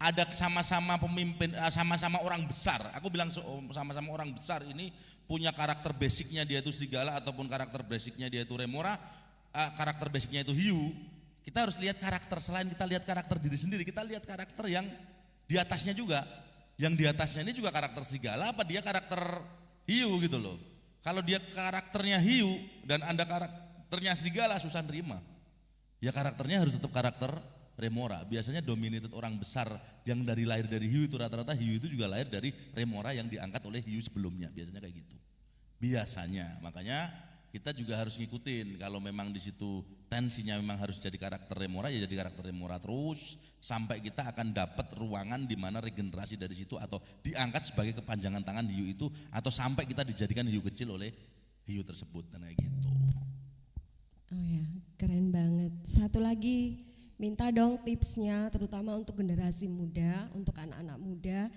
ada sama-sama pemimpin, sama-sama orang besar. Aku bilang sama-sama orang besar ini punya karakter basicnya dia itu serigala ataupun karakter basicnya dia itu remora, karakter basicnya itu hiu. Kita harus lihat karakter, selain kita lihat karakter diri sendiri, kita lihat karakter yang di atasnya juga. Yang di atasnya ini juga karakter serigala apa dia karakter hiu gitu loh. Kalau dia karakternya hiu dan Anda karakternya serigala susah nerima. Ya karakternya harus tetap karakter remora. Biasanya dominated orang besar yang dari lahir dari hiu itu rata-rata hiu itu juga lahir dari remora yang diangkat oleh hiu sebelumnya. Biasanya kayak gitu. Biasanya, makanya kita juga harus ngikutin kalau memang di situ tensinya memang harus jadi karakter remora ya jadi karakter remora terus sampai kita akan dapat ruangan di mana regenerasi dari situ atau diangkat sebagai kepanjangan tangan hiu itu atau sampai kita dijadikan hiu kecil oleh hiu tersebut dan kayak gitu. Oh ya, keren banget. Satu lagi, minta dong tipsnya terutama untuk generasi muda, untuk anak-anak muda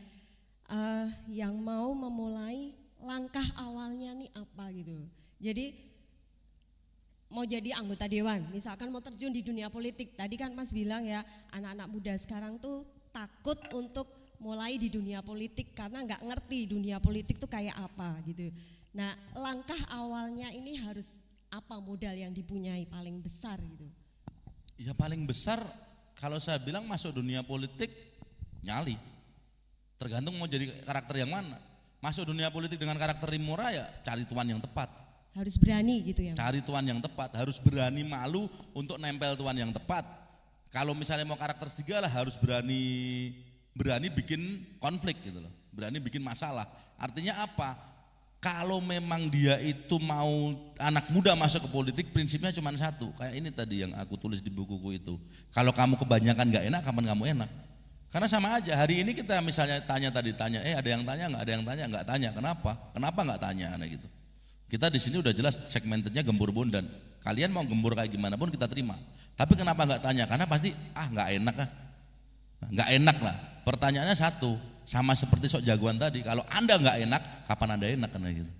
yang mau memulai langkah awalnya nih apa gitu. Jadi mau jadi anggota dewan, misalkan mau terjun di dunia politik. Tadi kan Mas bilang ya, anak-anak muda sekarang tuh takut untuk mulai di dunia politik karena nggak ngerti dunia politik tuh kayak apa gitu. Nah, langkah awalnya ini harus apa modal yang dipunyai paling besar gitu? Ya paling besar kalau saya bilang masuk dunia politik nyali. Tergantung mau jadi karakter yang mana. Masuk dunia politik dengan karakter remora ya cari tuan yang tepat. Harus berani gitu ya. Cari tuan yang tepat, harus berani malu untuk nempel tuan yang tepat. Kalau misalnya mau karakter serigala harus berani bikin konflik gitu loh. Berani bikin masalah. Artinya apa? Kalau memang dia itu mau anak muda masuk ke politik prinsipnya cuma satu. Kayak ini tadi yang aku tulis di bukuku itu. Kalau kamu kebanyakan gak enak, kapan kamu enak? Karena sama aja, hari ini kita misalnya tanya ada yang tanya nggak? Ada yang tanya nggak tanya, kenapa? Kenapa nggak tanya? Nah gitu. Kita di sini udah jelas segmentednya gembur bondan. Kalian mau gembur kayak gimana pun kita terima. Tapi kenapa nggak tanya? Karena pasti nggak enak lah. Nggak enak lah. Pertanyaannya satu, sama seperti sok jagoan tadi. Kalau Anda nggak enak, kapan Anda enak? Karena gitu.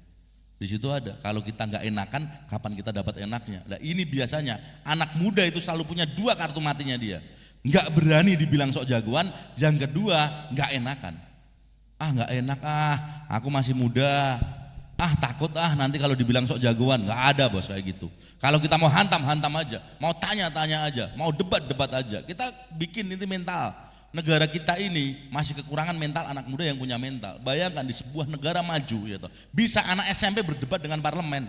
Di situ ada. Kalau kita nggak enakan, kapan kita dapat enaknya? Nah ini biasanya anak muda itu selalu punya dua kartu matinya dia. Nggak berani dibilang sok jagoan. Yang kedua nggak enakan. Nggak enak aku masih muda. Takut nanti kalau dibilang sok jagoan. Nggak ada bos kayak gitu. Kalau kita mau hantam aja, mau tanya aja, mau debat aja. Kita bikin ini mental. Negara kita ini masih kekurangan mental anak muda yang punya mental. Bayangkan di sebuah negara maju ya toh, bisa anak SMP berdebat dengan parlemen.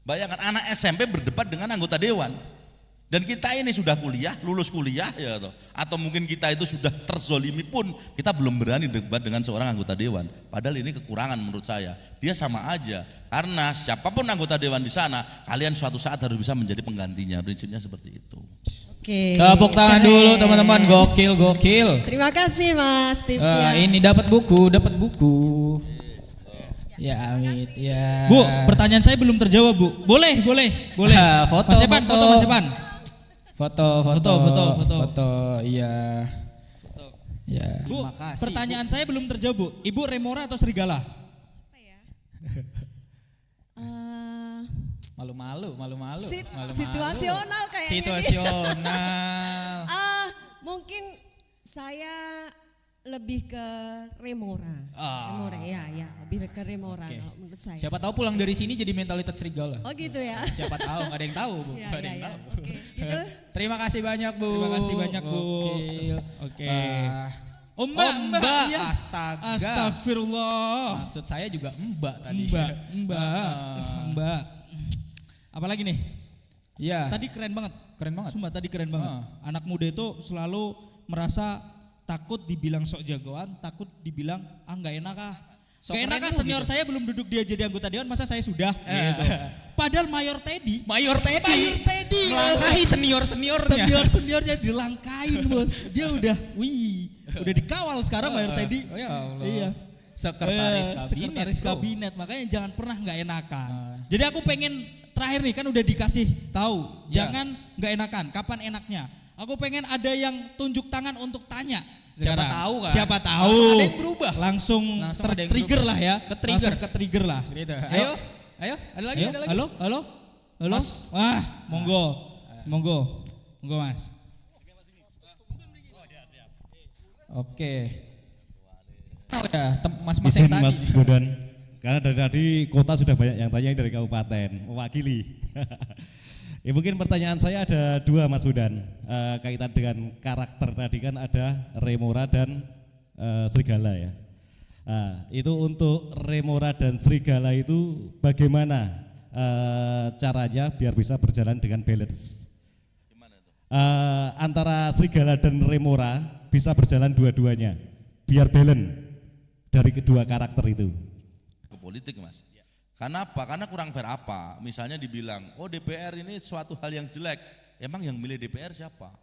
Bayangkan anak SMP berdebat dengan anggota dewan. Dan kita ini sudah kuliah, lulus kuliah ya toh, atau mungkin kita itu sudah terzolimi pun kita belum berani debat dengan seorang anggota dewan. Padahal ini kekurangan menurut saya. Dia sama aja. Karena siapapun anggota dewan di sana, kalian suatu saat harus bisa menjadi penggantinya. Prinsipnya seperti itu. Oke. Tepuk tangan dulu teman-teman, gokil. Terima kasih Mas tipsnya. Ini dapat buku. Ya amit ya. Bu, pertanyaan saya belum terjawab Bu. Boleh. Foto, Mas Evan, foto Mas Evan. Foto, iya. Ya. Bu, Makasih, pertanyaan saya belum terjawab Bu. Ibu remora atau serigala? Apa ya? Malu-malu. Situasional kayaknya. Situasional. Mungkin saya lebih ke remora. Remora ya, lebih ke remora kalau menurut saya. Siapa tahu pulang dari sini jadi mentalitas serigala. Oh gitu ya. Siapa tahu, nggak ada yang tahu Bu. Ya. Oke, gitu. Terima kasih banyak Bu. Terima kasih banyak Bu. Gokil. Oke. Oh Mbak, Mbak. ya. Astaga. Astagfirullah. Maksud saya juga Mbak tadi. Mbak. Apalagi nih? Iya. Tadi keren banget. Keren banget. Sumpah tadi keren banget. Anak muda itu selalu merasa takut dibilang sok jagoan, takut dibilang nggak enak ah. Gak enak ah, senior saya belum duduk dia jadi anggota dewan, masa saya sudah gitu. Padahal Mayor Teddy melangkahi seniornya dilangkain bos. Dia udah dikawal sekarang Mayor Teddy. Oh ya Allah. Iya. Sekretaris kabinet, makanya jangan pernah nggak enakan. Jadi aku pengen terakhir nih, kan udah dikasih tahu, jangan nggak enakan. Kapan enaknya? Aku pengen ada yang tunjuk tangan untuk tanya. Siapa tahu kan? Siapa tahu. Langsung ada yang berubah. Langsung ada yang trigger lah ya. Ke-trigger lah. Gitu. Ayo, ada lagi. Halo. Mas. Wah, monggo Mas. Oke. Oh ya, Mas Izin yang tadi. Mas Bondan, karena dari tadi kota sudah banyak yang tanya dari kabupaten, mewakili. Ya mungkin pertanyaan saya ada dua Mas Bondan, kaitan dengan karakter tadi kan ada Remora dan Serigala ya. Itu untuk Remora dan Serigala itu bagaimana caranya biar bisa berjalan dengan balance? Antara Serigala dan Remora bisa berjalan dua-duanya, biar balance dari kedua karakter itu. Ke politik Mas. Kenapa? Karena kurang fair apa? Misalnya dibilang, oh DPR ini suatu hal yang jelek. Emang yang milih DPR siapa?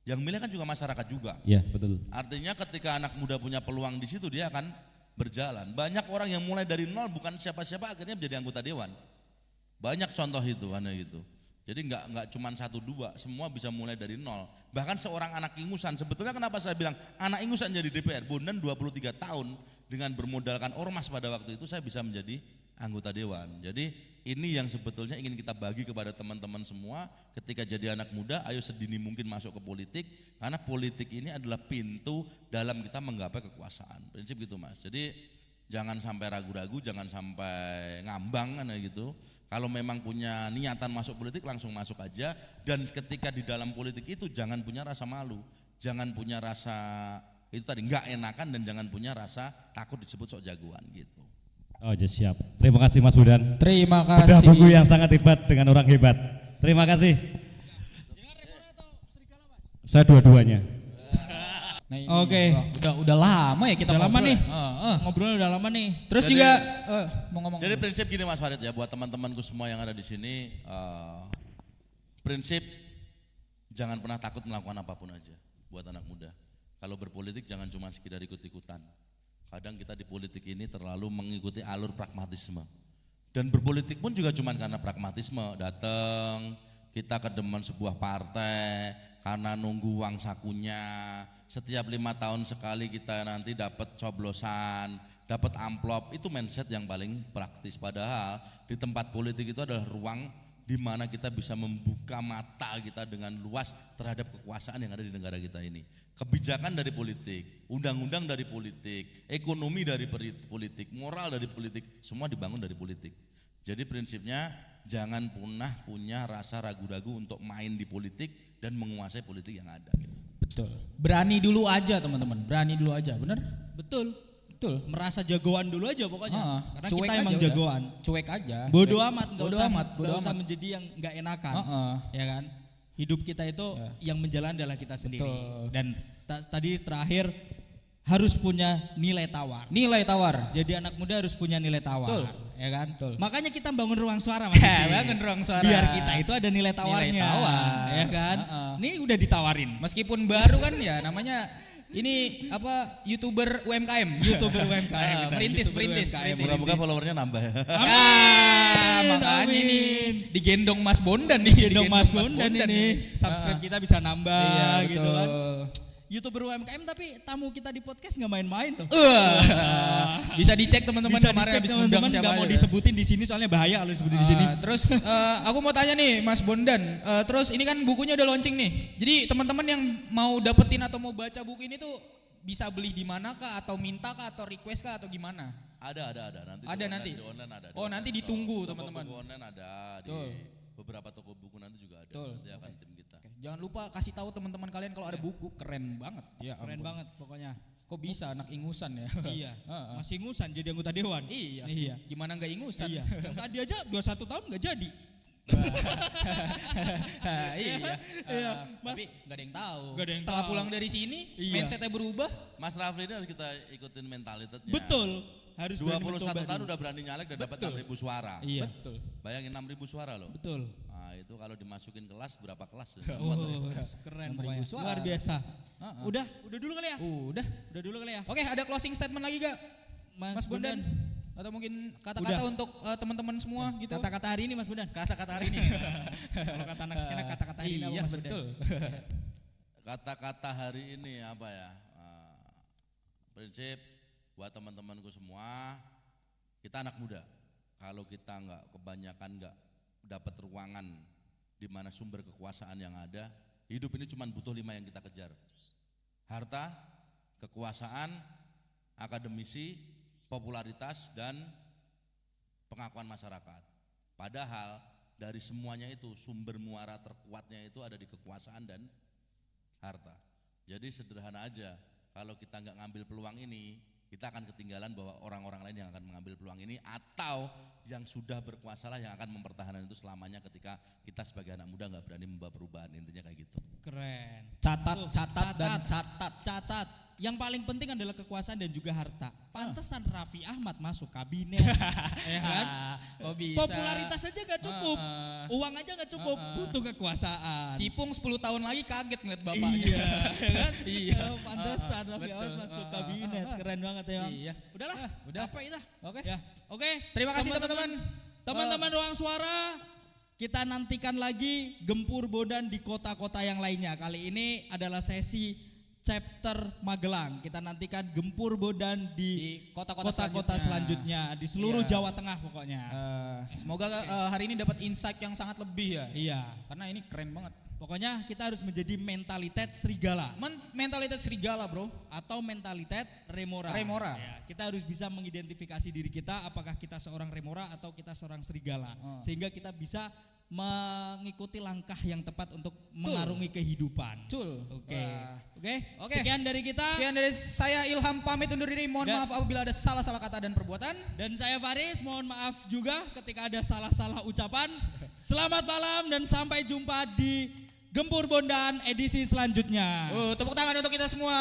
Yang milih kan juga masyarakat juga. Ya betul. Artinya ketika anak muda punya peluang di situ dia akan berjalan. Banyak orang yang mulai dari nol bukan siapa-siapa akhirnya menjadi anggota dewan. Banyak contoh itu, gitu. Jadi nggak cuma 1-2, semua bisa mulai dari nol. Bahkan seorang anak ingusan, sebetulnya kenapa saya bilang anak ingusan jadi DPR, Bondan 23 tahun dengan bermodalkan ormas pada waktu itu saya bisa menjadi anggota dewan. Jadi ini yang sebetulnya ingin kita bagi kepada teman-teman semua ketika jadi anak muda, ayo sedini mungkin masuk ke politik, karena politik ini adalah pintu dalam kita menggapai kekuasaan. Prinsip gitu Mas. Jadi jangan sampai ragu-ragu, jangan sampai ngambang kan gitu. Kalau memang punya niatan masuk politik langsung masuk aja, dan ketika di dalam politik itu jangan punya rasa malu, jangan punya rasa itu tadi nggak enakan, dan jangan punya rasa takut disebut sok jagoan gitu. Oh ya siap. Terima kasih Mas Bondan. Terima Udah kasih. buku yang sangat hebat dengan orang hebat. Terima kasih. Saya dua-duanya. Nah, ini Oke. Udah lama ya kita Udah lama ngobrol. nih. Ngobrol udah lama nih. Terus Jadi- juga mau ngomong. Jadi prinsip gini Mas Farid ya, buat teman-temanku semua yang ada di sini, prinsip jangan pernah takut melakukan apapun aja buat anak muda. Kalau berpolitik jangan cuma sekedar ikut-ikutan. Kadang kita di politik ini terlalu mengikuti alur pragmatisme. Dan berpolitik pun juga cuma karena pragmatisme, datang kita kedemen sebuah partai karena nunggu uang sakunya. Setiap 5 tahun sekali kita nanti dapat coblosan, dapat amplop, itu mindset yang paling praktis. Padahal di tempat politik itu adalah ruang di mana kita bisa membuka mata kita dengan luas terhadap kekuasaan yang ada di negara kita ini. Kebijakan dari politik, undang-undang dari politik, ekonomi dari politik, moral dari politik, semua dibangun dari politik. Jadi prinsipnya jangan pernah punya rasa ragu-ragu untuk main di politik dan menguasai politik yang ada. Betul. Berani dulu aja teman-teman. Berani dulu aja, bener? Betul. Merasa jagoan dulu aja pokoknya. Karena Cuek kita aja emang udah. jagoan. Cuek aja. Bodoh amat, Bodo nggak usah amat. menjadi yang nggak enakan, Heeh. ya kan? Hidup kita itu yang menjalan adalah kita sendiri. Betul. Dan tadi terakhir harus punya nilai tawar. Nilai tawar. Jadi anak muda harus punya nilai tawar, Betul. ya kan? Betul. Makanya kita bangun ruang suara Mas Uci. Bangun ruang suara. Biar kita itu ada nilai tawarnya, Nilai tawar. ya kan? Ini udah ditawarin. Meskipun baru kan ya namanya ini apa YouTuber UMKM. YouTuber UMKM. Merintis. Moga-moga followernya nambah ya. Makanya amin. ini digendong Mas Bondan nih. Gendong Mas Bondan ini. Subscribe kita bisa nambah, Iya, gitu betul. kan? YouTuber UMKM tapi tamu kita di podcast nggak main-main loh. Bisa dicek teman-teman Bisa kemarin dicek habis ngundang teman-teman, siapa nggak mau aja. disebutin di sini soalnya bahaya kalau disebutin di sini. Terus aku mau tanya nih Mas Bondan, terus ini kan bukunya udah launching nih. Jadi teman-teman yang mau dapetin atau mau baca buku ini tuh bisa beli di mana kah, atau minta kah, atau request kah, atau gimana? Ada nanti. Ada nanti? Di online ada. Oh, nanti ditunggu, Toko teman-teman. buku online ada, Betul. di beberapa toko buku nanti juga ada. Betul. Nanti akan tim kita. Jangan lupa kasih tahu teman-teman kalian kalau ada buku, keren banget. Ya, Keren ampun. banget pokoknya. Kok bisa anak ingusan ya? Iya. Masih ingusan jadi anggota dewan. Iya. Gimana nggak ingusan? Iya. Yang tadi aja 21 tahun nggak jadi. Iya. Iya. Tapi nggak ada yang tahu. Nggak ada yang Setelah tahu. pulang dari sini, Iya. mindsetnya berubah. Mas Rafli ini harus kita ikutin mentalitasnya. Betul. Harus berani 21 mencoba tahun dulu. udah berani nyalek dan dapat Betul. 6.000 suara. Iya. Betul. Bayangin 6.000 suara loh. Betul. Nah, itu kalau dimasukin kelas berapa kelas? Oh, keren 6.000 pokoknya. suara. Luar biasa. Heeh. Udah dulu kali ya? Udah. Udah dulu kali ya? Oke, ada closing statement lagi gak? Mas Bondan? Atau mungkin kata-kata Udah. untuk teman-teman semua gitu? Kata-kata hari ini Mas Bondan. Kata-kata hari ini. Kalau kata anak skena kata-kata hari ini apa Iya, Mas Bondan? betul. Kata-kata hari ini apa ya? Prinsip buat teman-temanku semua, kita anak muda. Kalau kita kebanyakan nggak dapat ruangan di mana sumber kekuasaan yang ada, hidup ini cuma butuh 5 yang kita kejar. Harta, kekuasaan, akademisi, popularitas, dan pengakuan masyarakat. Padahal dari semuanya itu sumber muara terkuatnya itu ada di kekuasaan dan harta. Jadi sederhana aja, kalau kita nggak ngambil peluang ini, kita akan ketinggalan bahwa orang-orang lain yang akan mengambil peluang ini atau yang sudah berkuasa lah yang akan mempertahankan itu selamanya ketika kita sebagai anak muda nggak berani membawa perubahan. Intinya kayak gitu. Keren. Catat. Yang paling penting adalah kekuasaan dan juga harta. Pantesan Raffi Ahmad masuk kabinet. Ya kan? Kok bisa? Popularitas aja gak cukup. Uang aja gak cukup, butuh kekuasaan. Cipung 10 tahun lagi kaget ngeliat bapaknya. Iya, ya kan? Iya. Pantesan Raffi Betul. Ahmad masuk kabinet. Keren banget ya, Bang. Iya. Udahlah, Udah. capek kita. Oke. Ya. Oke. Terima kasih teman-teman. Teman-teman Ruang Suara, kita nantikan lagi Gempur Bondan di kota-kota yang lainnya. Kali ini adalah sesi chapter Magelang. Kita nantikan Gempur Bondan di kota-kota selanjutnya di seluruh Iya. Jawa Tengah pokoknya. Semoga hari ini dapat insight yang sangat lebih ya. Iya. Karena ini keren banget. Pokoknya kita harus menjadi mentalitas serigala Mentalitas serigala, bro. atau mentalitas remora. Remora. Ya, kita harus bisa mengidentifikasi diri kita apakah kita seorang remora atau kita seorang serigala. Sehingga kita bisa mengikuti langkah yang tepat untuk mengarungi kehidupan. Betul. Oke. Oke. Sekian dari kita. Sekian dari saya Ilham pamit undur diri. Mohon Dan- maaf apabila ada salah-salah kata dan perbuatan. Dan saya Faris, mohon maaf juga ketika ada salah-salah ucapan. Selamat malam dan sampai jumpa di Gempur Bondan edisi selanjutnya. Tepuk tangan untuk kita semua.